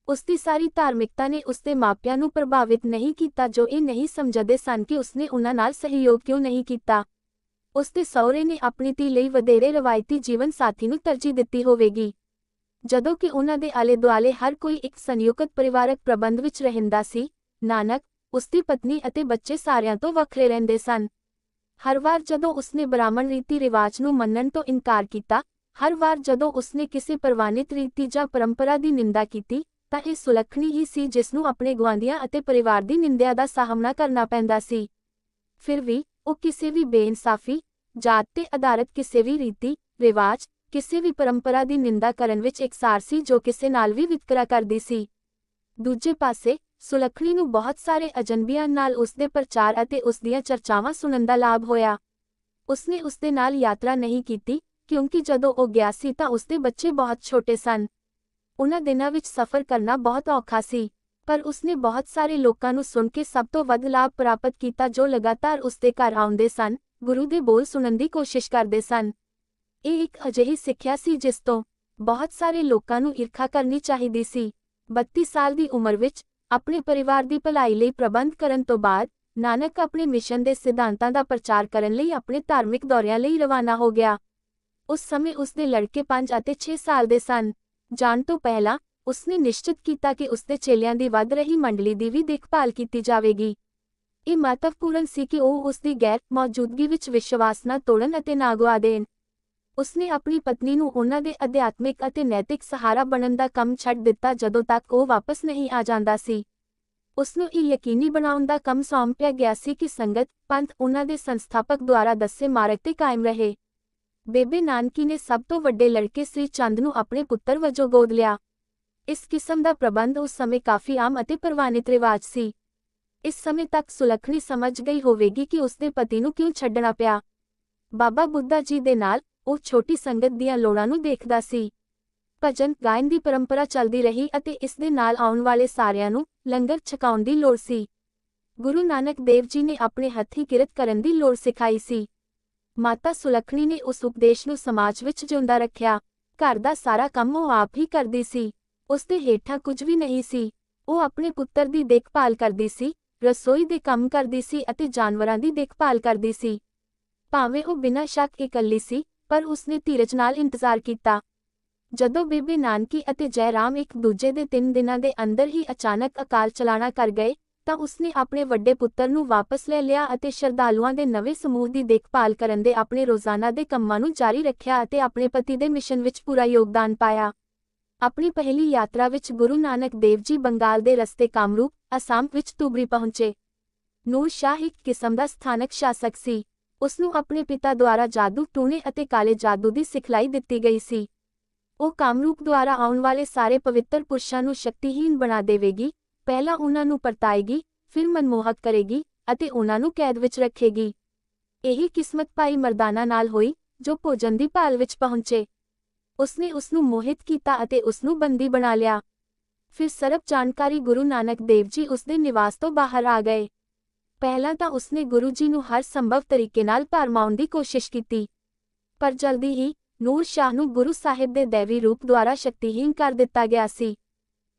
ਉਸ ਦੀ ਸਾਰੀ ਧਾਰਮਿਕਤਾ ਨੇ ਉਸ ਦੇ ਮਾਪਿਆਂ ਨੂੰ ਪ੍ਰਭਾਵਿਤ ਨਹੀਂ ਕੀਤਾ, ਜੋ ਇਹ ਨਹੀਂ ਸਮਝਦੇ ਸਨ ਕਿ ਉਸਨੇ ਉਨ੍ਹਾਂ ਨਾਲ ਸਹਿਯੋਗ ਕਿਉਂ ਨਹੀਂ ਕੀਤਾ। ਉਸ ਦੇ ਸਹੁਰੇ ਨੇ ਆਪਣੀ ਧੀ ਲਈ ਵਧੇਰੇ ਰਵਾਇਤੀ ਜੀਵਨ ਸਾਥੀ ਨੂੰ ਤਰਜੀਹ ਦਿੱਤੀ ਹੋਵੇਗੀ। ਜਦੋਂ ਕਿ ਉਨ੍ਹਾਂ ਦੇ ਆਲੇ ਦੁਆਲੇ ਹਰ ਕੋਈ ਇੱਕ ਸੰਯੁਕਤ ਪਰਿਵਾਰਕ ਪ੍ਰਬੰਧ ਵਿੱਚ ਰਹਿੰਦਾ ਸੀ, ਨਾਨਕ, ਉਸ ਦੀ ਪਤਨੀ ਅਤੇ ਬੱਚੇ ਸਾਰਿਆਂ ਤੋਂ ਵੱਖਰੇ ਰਹਿੰਦੇ ਸਨ। ਹਰ ਵਾਰ ਜਦੋਂ ਉਸਨੇ ਬ੍ਰਾਹਮਣ ਰੀਤੀ ਰਿਵਾਜ ਨੂੰ ਮੰਨਣ ਤੋਂ ਇਨਕਾਰ ਕੀਤਾ, ਹਰ ਵਾਰ ਜਦੋਂ ਉਸਨੇ ਕਿਸੇ ਪ੍ਰਵਾਨਿਤ ਰੀਤੀ ਜਾਂ ਪਰੰਪਰਾ ਦੀ ਨਿੰਦਾ ਕੀਤੀ, ਤਾਂ ਇਹ ਸੁਲੱਖਣੀ ਹੀ ਸੀ ਜਿਸ ਨੂੰ ਆਪਣੇ ਗੁਆਂਢੀਆਂ ਅਤੇ ਪਰਿਵਾਰ ਦੀ ਨਿੰਦਿਆ ਦਾ ਸਾਹਮਣਾ ਕਰਨਾ ਪੈਂਦਾ ਸੀ। ਫਿਰ ਵੀ ਉਹ ਕਿਸੇ ਵੀ ਬੇਇਨਸਾਫੀ, ਜਾਤ ਤੇ ਆਧਾਰਿਤ ਕਿਸੇ ਵੀ ਰੀਤੀ ਰਿਵਾਜ, ਕਿਸੇ ਵੀ ਪਰੰਪਰਾ ਦੀ ਨਿੰਦਾ ਕਰਨ ਵਿੱਚ ਇਕਸਾਰ ਸੀ ਜੋ ਕਿਸੇ ਨਾਲ ਵੀ ਵਿਤਕਰਾ ਕਰਦੀ ਸੀ। ਦੂਜੇ ਪਾਸੇ ਸੁਲੱਖਣੀ ਨੂੰ ਬਹੁਤ ਸਾਰੇ ਅਜਨਬੀਆਂ ਨਾਲ ਉਸ ਦੇ ਪ੍ਰਚਾਰ ਅਤੇ ਉਸ ਦੀਆਂ ਚਰਚਾਵਾਂ ਸੁਣਨ ਦਾ ਲਾਭ ਹੋਇਆ। ਉਸਨੇ ਉਸ ਦੇ ਨਾਲ ਯਾਤਰਾ ਨਹੀਂ ਕੀਤੀ, ਕਿਉਂਕਿ ਜਦੋਂ ਉਹ ਗਿਆ ਸੀ ਤਾਂ ਉਸ ਦੇ ਬੱਚੇ ਬਹੁਤ ਛੋਟੇ ਸਨ। ਉਨ੍ਹਾਂ ਦਿਨਾਂ ਵਿੱਚ ਸਫ਼ਰ ਕਰਨਾ ਬਹੁਤ ਔਖਾ ਸੀ, ਪਰ ਉਸਨੇ ਬਹੁਤ ਸਾਰੇ ਲੋਕਾਂ ਨੂੰ ਸੁਣ ਕੇ ਸਭ ਤੋਂ ਵੱਧ ਲਾਭ ਪ੍ਰਾਪਤ ਕੀਤਾ ਜੋ ਲਗਾਤਾਰ ਉਸ ਦੇ ਘਰ ਆਉਂਦੇ ਸਨ, ਗੁਰੂ ਦੇ ਬੋਲ ਸੁਣਨ ਦੀ ਕੋਸ਼ਿਸ਼ ਕਰਦੇ ਸਨ। ਇਹ ਇੱਕ ਅਜਿਹੀ ਸਿੱਖਿਆ ਸੀ ਜਿਸ ਤੋਂ ਬਹੁਤ ਸਾਰੇ ਲੋਕਾਂ ਨੂੰ ਈਰਖਾ ਕਰਨੀ ਚਾਹੀਦੀ ਸੀ। 32 ਸਾਲ ਦੀ ਉਮਰ ਵਿੱਚ ਆਪਣੇ ਪਰਿਵਾਰ ਦੀ ਭਲਾਈ ਲਈ ਪ੍ਰਬੰਧ ਕਰਨ ਤੋਂ ਬਾਅਦ ਨਾਨਕ ਆਪਣੇ ਮਿਸ਼ਨ ਦੇ ਸਿਧਾਂਤਾਂ ਦਾ ਪ੍ਰਚਾਰ ਕਰਨ ਲਈ ਆਪਣੇ ਧਾਰਮਿਕ ਦੌਰਿਆਂ ਲਈ ਰਵਾਨਾ ਹੋ ਗਿਆ। ਉਸ ਸਮੇਂ ਉਸ ਦੇ ਲੜਕੇ 5 ਅਤੇ 6 ਸਾਲ ਦੇ ਸਨ। ਜਾਣ ਤੋਂ ਪਹਿਲਾਂ ਉਸਨੇ ਨਿਸ਼ਚਿਤ ਕੀਤਾ ਕਿ ਉਸਦੇ ਚੇਲਿਆਂ ਦੀ ਵੱਧ ਰਹੀ ਮੰਡਲੀ ਦੀ ਵੀ ਦੇਖਭਾਲ ਕੀਤੀ ਜਾਵੇਗੀ। ਇਹ ਮਹੱਤਵਪੂਰਨ ਸੀ ਕਿ ਉਹ ਉਸ ਦੀ ਗੈਰ ਮੌਜੂਦਗੀ ਵਿੱਚ ਵਿਸ਼ਵਾਸ ਨਾ ਤੋੜਨ ਅਤੇ ਨਾ ਗੁਆ ਦੇਣ। ਉਸਨੇ ਆਪਣੀ ਪਤਨੀ ਨੂੰ ਉਹਨਾਂ ਦੇ ਅਧਿਆਤਮਿਕ ਅਤੇ ਨੈਤਿਕ ਸਹਾਰਾ ਬਣਨ ਦਾ ਕੰਮ ਛੱਡ ਦਿੱਤਾ ਜਦੋਂ ਤੱਕ ਉਹ ਵਾਪਸ ਨਹੀਂ ਆ ਜਾਂਦਾ ਸੀ। ਉਸਨੂੰ ਇਹ ਯਕੀਨੀ ਬਣਾਉਣ ਦਾ ਕੰਮ ਸੌਂਪਿਆ ਗਿਆ ਸੀ ਕਿ ਸੰਗਤ, ਪੰਥ ਉਹਨਾਂ ਦੇ ਸੰਸਥਾਪਕ ਦੁਆਰਾ ਦੱਸੇ ਮਾਰਗ ਤੇ ਕਾਇਮ ਰਹੇ। ਬੇਬੇ ਨਾਨਕੀ ਨੇ ਸਭ ਤੋਂ ਵੱਡੇ ਲੜਕੇ ਸ੍ਰੀ ਚੰਦ ਨੂੰ ਆਪਣੇ ਪੁੱਤਰ ਵਜੋਂ ਗੋਦ ਲਿਆ। ਇਸ ਕਿਸਮ ਦਾ ਪ੍ਰਬੰਧ ਉਸ ਸਮੇਂ ਕਾਫੀ ਆਮ ਅਤੇ ਪ੍ਰਵਾਨਿਤ ਰਿਵਾਜ ਸੀ। ਇਸ ਸਮੇਂ ਤੱਕ ਸੁਲੱਖਣੀ ਸਮਝ ਗਈ ਹੋਵੇਗੀ ਕਿ ਉਸਦੇ ਪਤੀ ਨੂੰ ਕਿਉਂ ਛੱਡਣਾ ਪਿਆ। ਬਾਬਾ ਬੁੱਢਾ ਜੀ ਦੇ ਨਾਲ ਉਹ ਛੋਟੀ ਸੰਗਤ ਦੀਆਂ ਲੋੜਾਂ ਨੂੰ ਦੇਖਦਾ ਸੀ। ਭਜਨ ਗਾਇਨ ਦੀ ਪਰੰਪਰਾ ਚੱਲਦੀ ਰਹੀ ਅਤੇ ਇਸ ਦੇ ਨਾਲ ਆਉਣ ਵਾਲੇ ਸਾਰਿਆਂ ਨੂੰ ਲੰਗਰ ਛਕਾਉਣ ਦੀ ਲੋੜ ਸੀ। ਗੁਰੂ ਨਾਨਕ ਦੇਵ ਜੀ ਨੇ ਆਪਣੇ ਹੱਥੀਂ ਕਿਰਤ ਕਰਨ ਦੀ ਲੋੜ ਸਿਖਾਈ ਸੀ। ਮਾਤਾ ਸੁਲੱਖਣੀ ਨੇ ਉਸ ਉਪਦੇਸ਼ ਨੂੰ ਸਮਾਜ ਵਿੱਚ ਜਿਉਂਦਾ ਰੱਖਿਆ। ਘਰ ਦਾ ਸਾਰਾ ਕੰਮ ਉਹ ਆਪ ਹੀ ਕਰਦੀ ਸੀ। ਉਸ ਦੇ ਹੇਠਾਂ ਕੁਝ ਵੀ ਨਹੀਂ ਸੀ। ਉਹ ਆਪਣੇ ਪੁੱਤਰ ਦੀ ਦੇਖਭਾਲ ਕਰਦੀ ਸੀ, ਰਸੋਈ ਦੇ ਕੰਮ ਕਰਦੀ ਸੀ ਅਤੇ ਜਾਨਵਰਾਂ ਦੀ ਦੇਖਭਾਲ ਕਰਦੀ ਸੀ। ਭਾਵੇਂ ਉਹ ਬਿਨਾਂ ਸ਼ੱਕ ਇਕੱਲੀ ਸੀ, ਪਰ ਉਸਨੇ ਧੀਰਜ ਨਾਲ ਇੰਤਜ਼ਾਰ ਕੀਤਾ। ਜਦੋਂ ਬੇਬੇ ਨਾਨਕੀ ਅਤੇ ਜੈ ਰਾਮ ਇੱਕ ਦੂਜੇ ਦੇ 3 ਦਿਨਾਂ ਦੇ ਅੰਦਰ ਹੀ ਅਚਾਨਕ ਅਕਾਲ ਚਲਾਣਾ ਕਰ ਗਏ, ਤਾਂ ਉਸਨੇ ਆਪਣੇ ਵੱਡੇ ਪੁੱਤਰ ਨੂੰ ਵਾਪਸ ਲੈ ਲਿਆ ਅਤੇ ਸ਼ਰਧਾਲੂਆਂ ਦੇ ਨਵੇਂ ਸਮੂਹ ਦੀ ਦੇਖਭਾਲ ਕਰਨ ਦੇ ਆਪਣੇ ਰੋਜ਼ਾਨਾ ਦੇ ਕੰਮਾਂ ਨੂੰ ਜਾਰੀ ਰੱਖਿਆ ਅਤੇ ਆਪਣੇ ਪਤੀ ਦੇ ਮਿਸ਼ਨ ਵਿੱਚ ਪੂਰਾ ਯੋਗਦਾਨ ਪਾਇਆ। ਆਪਣੀ ਪਹਿਲੀ ਯਾਤਰਾ ਵਿੱਚ ਗੁਰੂ ਨਾਨਕ ਦੇਵ ਜੀ ਬੰਗਾਲ ਦੇ ਰਸਤੇ ਕਾਮਰੂਪ, ਅਸਾਮ ਵਿੱਚ ਧੂਬਰੀ ਪਹੁੰਚੇ। ਨੂਰ ਸ਼ਾਹ ਇੱਕ ਕਿਸਮ ਦਾ ਸਥਾਨਕ ਸ਼ਾਸਕ ਸੀ। ਉਸਨੂੰ ਆਪਣੇ ਪਿਤਾ ਦੁਆਰਾ ਜਾਦੂ ਟੂਣੇ ਅਤੇ ਕਾਲੇ ਜਾਦੂ ਦੀ ਸਿਖਲਾਈ ਦਿੱਤੀ ਗਈ ਸੀ। ਉਹ ਕਾਮਰੂਪ ਦੁਆਰਾ ਆਉਣ ਵਾਲੇ ਸਾਰੇ ਪਵਿੱਤਰ ਪੁਰਸ਼ਾਂ ਨੂੰ ਸ਼ਕਤੀਹੀਨ ਬਣਾ ਦੇਵੇਗੀ, ਪਹਿਲਾਂ ਉਹਨਾਂ ਨੂੰ ਪਰਤਾਏਗੀ, ਫਿਰ ਮਨਮੋਹਕ ਕਰੇਗੀ ਅਤੇ ਉਹਨਾਂ ਨੂੰ ਕੈਦ ਵਿੱਚ ਰੱਖੇਗੀ। ਇਹੀ ਕਿਸਮਤ ਭਾਈ ਮਰਦਾਨਾ ਨਾਲ ਹੋਈ, ਜੋ ਭੋਜਨ ਦੀ ਭਾਲ ਵਿੱਚ ਪਹੁੰਚੇ। ਉਸਨੇ ਉਸਨੂੰ ਮੋਹਿਤ ਕੀਤਾ ਅਤੇ ਉਸਨੂੰ ਬੰਦੀ ਬਣਾ ਲਿਆ। ਫਿਰ ਸਰਬ ਜਾਣਕਾਰੀ ਗੁਰੂ ਨਾਨਕ ਦੇਵ ਜੀ ਉਸਦੇ ਨਿਵਾਸ ਤੋਂ ਬਾਹਰ ਆ ਗਏ। ਪਹਿਲਾਂ ਤਾਂ ਉਸਨੇ ਗੁਰੂ ਜੀ ਨੂੰ ਹਰ ਸੰਭਵ ਤਰੀਕੇ ਨਾਲ ਭਰਮਾਉਣ ਦੀ ਕੋਸ਼ਿਸ਼ ਕੀਤੀ, ਪਰ ਜਲਦੀ ਹੀ ਨੂਰ ਸ਼ਾਹ ਨੂੰ ਗੁਰੂ ਸਾਹਿਬ ਦੇ ਦੈਵੀ ਰੂਪ ਦੁਆਰਾ ਸ਼ਕਤੀਹੀਨ ਕਰ ਦਿੱਤਾ ਗਿਆ ਸੀ।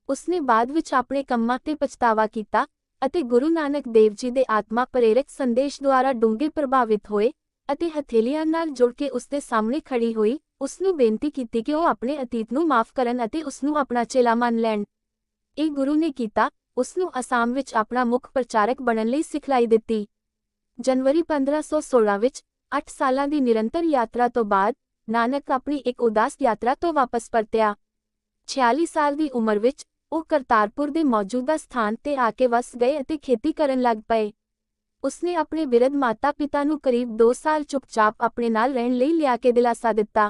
ਉਸਨੇ ਬਾਅਦ ਵਿੱਚ ਆਪਣੇ ਕੰਮਾਂ ਤੇ ਪਛਤਾਵਾ ਕੀਤਾ ਅਤੇ ਗੁਰੂ ਨਾਨਕ ਦੇਵ ਜੀ ਦੇ ਆਤਮਾ ਪ੍ਰੇਰਕ ਸੰਦੇਸ਼ ਦੁਆਰਾ ਡੂੰਘੇ ਪ੍ਰਭਾਵਿਤ ਹੋਏ ਅਤੇ ਹਥੇਲੀਆਂ ਨਾਲ ਜੁੜ ਕੇ ਉਸਦੇ ਸਾਹਮਣੇ ਖੜੀ ਹੋਈ, ਉਸਨੂੰ ਬੇਨਤੀ ਕੀਤੀ ਕਿ ਉਹ ਆਪਣੇ ਅਤੀਤ ਨੂੰ ਮਾਫ ਕਰਨ ਅਤੇ ਉਸਨੂੰ ਆਪਣਾ ਚੇਲਾ ਮੰਨ ਲੈਣ। ਇਹ ਗੁਰੂ ਨੇ ਕੀਤਾ। ਉਸਨੂੰ ਅਸਾਮ ਵਿੱਚ ਆਪਣਾ ਮੁੱਖ ਪ੍ਰਚਾਰਕ ਬਣਨ ਲਈ ਸਿਖਲਾਈ ਦਿੱਤੀ। ਜਨਵਰੀ 1516 ਵਿੱਚ 8 ਸਾਲਾਂ ਦੀ ਨਿਰੰਤਰ ਯਾਤਰਾ ਤੋਂ ਬਾਅਦ ਨਾਨਕ ਆਪਣੀ ਇੱਕ ਉਦਾਸ ਯਾਤਰਾ ਤੋਂ ਵਾਪਸ ਪਰਤਿਆ। 46 ਸਾਲ ਦੀ ਉਮਰ ਵਿੱਚ ਉਹ ਕਰਤਾਰਪੁਰ ਦੇ ਮੌਜੂਦਾ ਸਥਾਨ ਤੇ ਆ ਕੇ ਵਸ ਗਏ ਅਤੇ ਖੇਤੀ ਕਰਨ ਲੱਗ ਪਏ। ਉਸਨੇ ਆਪਣੇ ਬਿਰਧ ਮਾਤਾ ਪਿਤਾ ਨੂੰ ਕਰੀਬ 2 ਸਾਲ ਚੁੱਪਚਾਪ ਆਪਣੇ ਨਾਲ ਰਹਿਣ ਲਈ ਲਿਆ ਕੇ ਦਿਲਾਸਾ ਦਿੱਤਾ।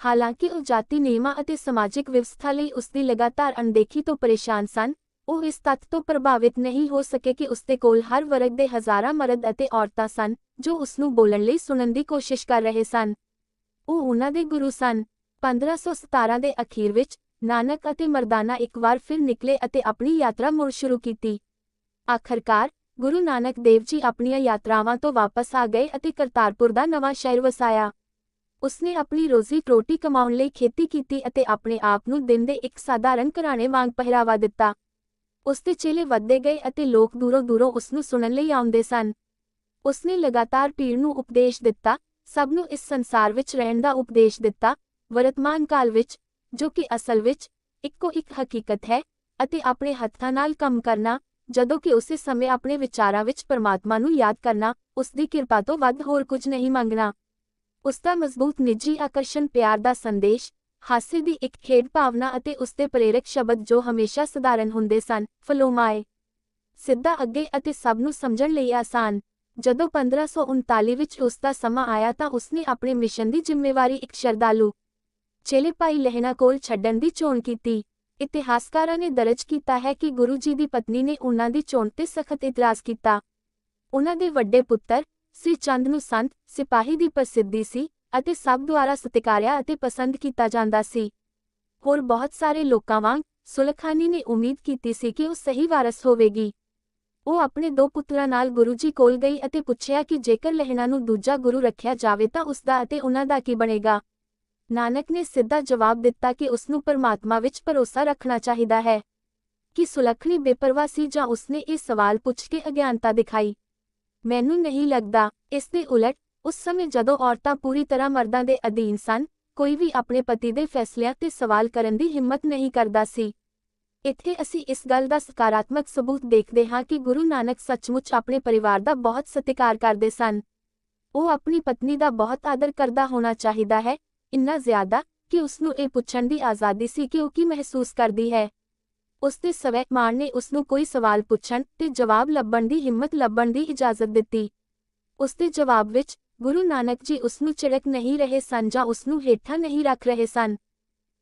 ਹਾਲਾਂਕਿ ਉਹ ਜਾਤੀ ਨਿਯਮਾਂ ਅਤੇ ਸਮਾਜਿਕ ਵਿਵਸਥਾ ਲਈ ਉਸਦੀ ਲਗਾਤਾਰ ਅਣਦੇਖੀ ਤੋਂ ਪਰੇਸ਼ਾਨ ਸਨ, ਉਹ ਇਸ ਤੱਥ ਤੋਂ ਪ੍ਰਭਾਵਿਤ ਨਹੀਂ ਹੋ ਸਕੇ ਕਿ ਉਸਦੇ ਕੋਲ ਹਰ ਵਰਗ ਦੇ ਹਜ਼ਾਰਾਂ ਮਰਦ ਅਤੇ ਔਰਤਾਂ ਸਨ, ਜੋ ਉਸਨੂੰ ਬੋਲਣ ਲਈ ਸੁਣਨ ਦੀ ਕੋਸ਼ਿਸ਼ ਕਰ ਰਹੇ ਸਨ। ਉਹ ਉਹਨਾਂ ਦੇ ਗੁਰੂ ਸਨ। 1517 ਦੇ ਅਖੀਰ ਵਿੱਚ, ਨਾਨਕ ਅਤੇ ਮਰਦਾਨਾ ਇੱਕ ਵਾਰ ਫਿਰ ਨਿਕਲੇ ਅਤੇ ਆਪਣੀ ਯਾਤਰਾ ਮੁੜ ਸ਼ੁਰੂ ਕੀਤੀ। ਆਖਰਕਾਰ, ਗੁਰੂ ਨਾਨਕ ਦੇਵ ਜੀ ਆਪਣੀਆਂ ਯਾਤਰਾਵਾਂ ਤੋਂ ਵਾਪਸ ਆ ਗਏ ਅਤੇ ਕਰਤਾਰਪੁਰ ਦਾ ਨਵਾਂ ਸ਼ਹਿਰ ਵਸਾਇਆ। ਉਸਨੇ ਆਪਣੀ ਰੋਜ਼ੀ ਰੋਟੀ ਕਮਾਉਣ ਲਈ ਖੇਤੀ ਕੀਤੀ ਅਤੇ ਆਪਣੇ ਆਪ ਨੂੰ ਦਿਨ ਦੇ ਇੱਕ ਸਾਧਾਰਨ ਘਰਾਣੇ ਵਾਂਗ ਪਹਿਰਾਵਾ ਦਿੱਤਾ। ਉਸਦੇ ਚੇਲੇ ਵੱਧਦੇ ਗਏ ਅਤੇ ਲੋਕ ਦੂਰੋਂ ਦੂਰੋਂ ਉਸਨੂੰ ਸੁਣਨ ਲਈ ਆਉਂਦੇ ਸਨ। ਉਸਨੇ ਲਗਾਤਾਰ ਭੀੜ ਨੂੰ ਉਪਦੇਸ਼ ਦਿੱਤਾ, ਸਭ ਨੂੰ ਇਸ ਸੰਸਾਰ ਵਿੱਚ ਰਹਿਣ ਦਾ ਉਪਦੇਸ਼ ਦਿੱਤਾ, ਵਰਤਮਾਨ ਕਾਲ ਵਿੱਚ, ਜੋ ਕਿ ਅਸਲ ਵਿੱਚ ਇੱਕੋ ਇੱਕ ਹਕੀਕਤ ਹੈ, ਅਤੇ ਆਪਣੇ ਹੱਥਾਂ ਨਾਲ ਕੰਮ ਕਰਨਾ, ਜਦੋਂ ਕਿ ਉਸੇ ਸਮੇਂ ਆਪਣੇ ਵਿਚਾਰਾਂ ਵਿੱਚ ਪਰਮਾਤਮਾ ਨੂੰ ਯਾਦ ਕਰਨਾ, ਉਸਦੀ ਕਿਰਪਾ ਤੋਂ ਵੱਧ ਹੋਰ ਕੁਝ ਨਹੀਂ ਮੰਗਣਾ। ਉਸਦਾ ਮਜ਼ਬੂਤ ਨਿੱਜੀ ਆਕਰਸ਼ਣ ਪਿਆਰ ਦਾ ਸੰਦੇਸ਼, ਹਾਸੇ ਦੀ ਇੱਕ ਖੇਡ ਭਾਵਨਾ ਅਤੇ ਉਸਦੇ ਪ੍ਰੇਰਕ ਸ਼ਬਦ ਜੋ ਹਮੇਸ਼ਾ ਸਧਾਰਨ ਹੁੰਦੇ ਸਨ, ਫਲੋਮਾਏ, ਸਿੱਧਾ ਅੱਗੇ ਅਤੇ ਸਭ ਨੂੰ ਸਮਝਣ ਲਈ ਆਸਾਨ। ਜਦੋਂ 1539 ਵਿੱਚ ਉਸਦਾ ਸਮਾਂ ਆਇਆ ਤਾਂ ਉਸਨੇ ਆਪਣੇ ਮਿਸ਼ਨ ਦੀ ਜ਼ਿੰਮੇਵਾਰੀ ਇੱਕ ਸ਼ਰਧਾਲੂ ਚੇਲੇ ਭਾਈ ਲਹਿਣਾ ਕੋਲ ਛੱਡਣ ਦੀ ਚੋਣ ਕੀਤੀ। ਇਤਿਹਾਸਕਾਰਾਂ ਨੇ ਦਰਜ ਕੀਤਾ ਹੈ ਕਿ ਗੁਰੂ ਜੀ ਦੀ ਪਤਨੀ ਨੇ ਉਨ੍ਹਾਂ ਦੀ ਚੋਣ ਤੇ ਸਖਤ ਇਤਰਾਜ਼ ਕੀਤਾ। ਉਨ੍ਹਾਂ ਦੇ ਵੱਡੇ ਪੁੱਤਰ ਸ੍ਰੀ ਚੰਦ ਨੂੰ ਸੰਤ ਸਿਪਾਹੀ ਦੀ ਪ੍ਰਸਿੱਧੀ ਸੀ ਅਤੇ ਸਭ ਦੁਆਰਾ ਸਤਿਕਾਰਿਆ ਅਤੇ ਪਸੰਦ ਕੀਤਾ ਜਾਂਦਾ ਸੀ। ਹੋਰ ਬਹੁਤ ਸਾਰੇ ਲੋਕਾਂ ਵਾਂਗ ਸੁਲੱਖਾਨੀ ਨੇ ਉਮੀਦ ਕੀਤੀ ਸੀ ਕਿ ਉਹ ਸਹੀ ਵਾਰਸ ਹੋਵੇਗੀ। ਉਹ ਆਪਣੇ ਦੋ ਪੁੱਤਰਾਂ ਨਾਲ ਗੁਰੂ ਜੀ ਕੋਲ ਗਈ ਅਤੇ ਪੁੱਛਿਆ ਕਿ ਜੇਕਰ ਲਹਿਣਾ ਨੂੰ ਦੂਜਾ ਗੁਰੂ ਰੱਖਿਆ ਜਾਵੇ ਤਾਂ ਉਸਦਾ ਅਤੇ ਉਨ੍ਹਾਂ ਦਾ ਕੀ ਬਣੇਗਾ। ਨਾਨਕ ਨੇ ਸਿੱਧਾ ਜਵਾਬ ਦਿੱਤਾ ਕਿ ਉਸਨੂੰ ਪਰਮਾਤਮਾ ਵਿੱਚ ਭਰੋਸਾ ਰੱਖਣਾ ਚਾਹੀਦਾ ਹੈ। ਕਿ ਸੁਲੱਖਣੀ ਬੇਪਰਵਾਹ ਸੀ ਜਾਂ ਉਸਨੇ ਇਹ ਸਵਾਲ ਪੁੱਛ ਕੇ ਅਗਿਆਨਤਾ ਦਿਖਾਈ? ਮੈਨੂੰ ਨਹੀਂ ਲੱਗਦਾ। ਇਸ ਦੇ ਉਲਟ, ਉਸ ਸਮੇਂ ਜਦੋਂ ਔਰਤਾਂ ਪੂਰੀ ਤਰ੍ਹਾਂ ਮਰਦਾਂ ਦੇ ਅਧੀਨ ਸਨ, ਕੋਈ ਵੀ ਆਪਣੇ ਪਤੀ ਦੇ ਫੈਸਲਿਆਂ ਤੇ ਸਵਾਲ ਕਰਨ ਦੀ ਹਿੰਮਤ ਨਹੀਂ ਕਰਦਾ ਸੀ। ਇੱਥੇ ਅਸੀਂ ਇਸ ਗੱਲ ਦਾ ਸਕਾਰਾਤਮਕ ਸਬੂਤ ਦੇਖਦੇ ਹਾਂ ਕਿ ਗੁਰੂ ਨਾਨਕ ਸੱਚਮੁੱਚ ਆਪਣੇ ਪਰਿਵਾਰ ਦਾ ਬਹੁਤ ਸਤਿਕਾਰ ਕਰਦੇ ਸਨ। ਉਹ ਆਪਣੀ ਪਤਨੀ ਦਾ ਬਹੁਤ ਆਦਰ ਕਰਦਾ ਹੋਣਾ ਚਾਹੀਦਾ ਹੈ, ਇੰਨਾ ਜ਼ਿਆਦਾ ਕਿ ਉਸਨੂੰ ਇਹ ਪੁੱਛਣ ਦੀ ਆਜ਼ਾਦੀ ਸੀ ਕਿ ਉਹ ਕੀ ਮਹਿਸੂਸ ਕਰਦੀ ਹੈ। ਉਸਦੇ ਸਵੈ-ਮਾਣ ਨੇ ਉਸਨੂੰ ਕੋਈ ਸਵਾਲ ਪੁੱਛਣ ਤੇ ਜਵਾਬ ਲੱਭਣ ਦੀ ਹਿੰਮਤ ਲੱਭਣ ਦੀ ਇਜਾਜ਼ਤ ਦਿੱਤੀ। ਉਸਦੇ ਜਵਾਬ ਵਿੱਚ, ਗੁਰੂ ਨਾਨਕ ਜੀ ਉਸਨੂੰ ਝਿੜਕ ਨਹੀਂ ਰਹੇ ਸਨ ਜਾਂ ਉਸਨੂੰ ਹੇਠਾਂ ਨਹੀਂ ਰੱਖ ਰਹੇ ਸਨ।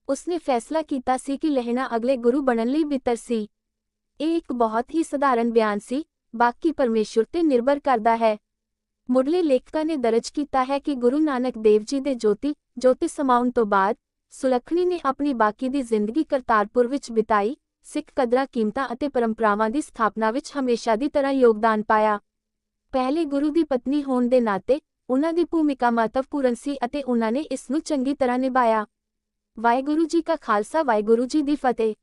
ਉਸਨੇ ਫੈਸਲਾ ਕੀਤਾ ਸੀ ਕਿ ਲਹਿਣਾ ਅਗਲੇ ਗੁਰੂ ਬਣਨ ਲਈ ਬਿਹਤਰ ਸੀ। ਇਹ ਇੱਕ ਬਹੁਤ ਹੀ ਸਧਾਰਨ ਬਿਆਨ ਸੀ, ਬਾਕੀ ਪਰਮੇਸ਼ੁਰ ਤੇ ਨਿਰਭਰ ਕਰਦਾ ਹੈ। ਮੁੱਢਲੇ ਲੇਖਕਾਂ ਨੇ ਦਰਜ ਕੀਤਾ ਹੈ ਕਿ ਗੁਰੂ ਨਾਨਕ ਦੇਵ ਜੀ ਦੇ ਜੋਤੀ ਸਮਾਉਣ ਤੋਂ ਬਾਅਦ, ਸੁਲੱਖਣੀ ਨੇ ਆਪਣੀ ਬਾਕੀ ਦੀ ਜ਼ਿੰਦਗੀ ਕਰਤਾਰਪੁਰ ਵਿੱਚ ਬਿਤਾਈ, ਸਿੱਖ ਕਦਰਾਂ ਕੀਮਤਾਂ ਅਤੇ ਪਰੰਪਰਾਵਾਂ ਦੀ ਸਥਾਪਨਾ ਵਿੱਚ ਹਮੇਸ਼ਾ ਦੀ ਤਰ੍ਹਾਂ ਯੋਗਦਾਨ ਪਾਇਆ। ਪਹਿਲੇ ਗੁਰੂ ਦੀ ਪਤਨੀ ਹੋਣ ਦੇ ਨਾਤੇ, ਉਨ੍ਹਾਂ ਦੀ ਭੂਮਿਕਾ ਮਹੱਤਵਪੂਰਨ ਸੀ ਅਤੇ ਉਨ੍ਹਾਂ ਨੇ ਇਸ ਨੂੰ ਚੰਗੀ ਤਰ੍ਹਾਂ ਨਿਭਾਇਆ। ਵਾਹਿਗੁਰੂ ਜੀ ਕਾ ਖਾਲਸਾ, ਵਾਹਿਗੁਰੂ ਜੀ ਦੀ ਫਤਿਹ।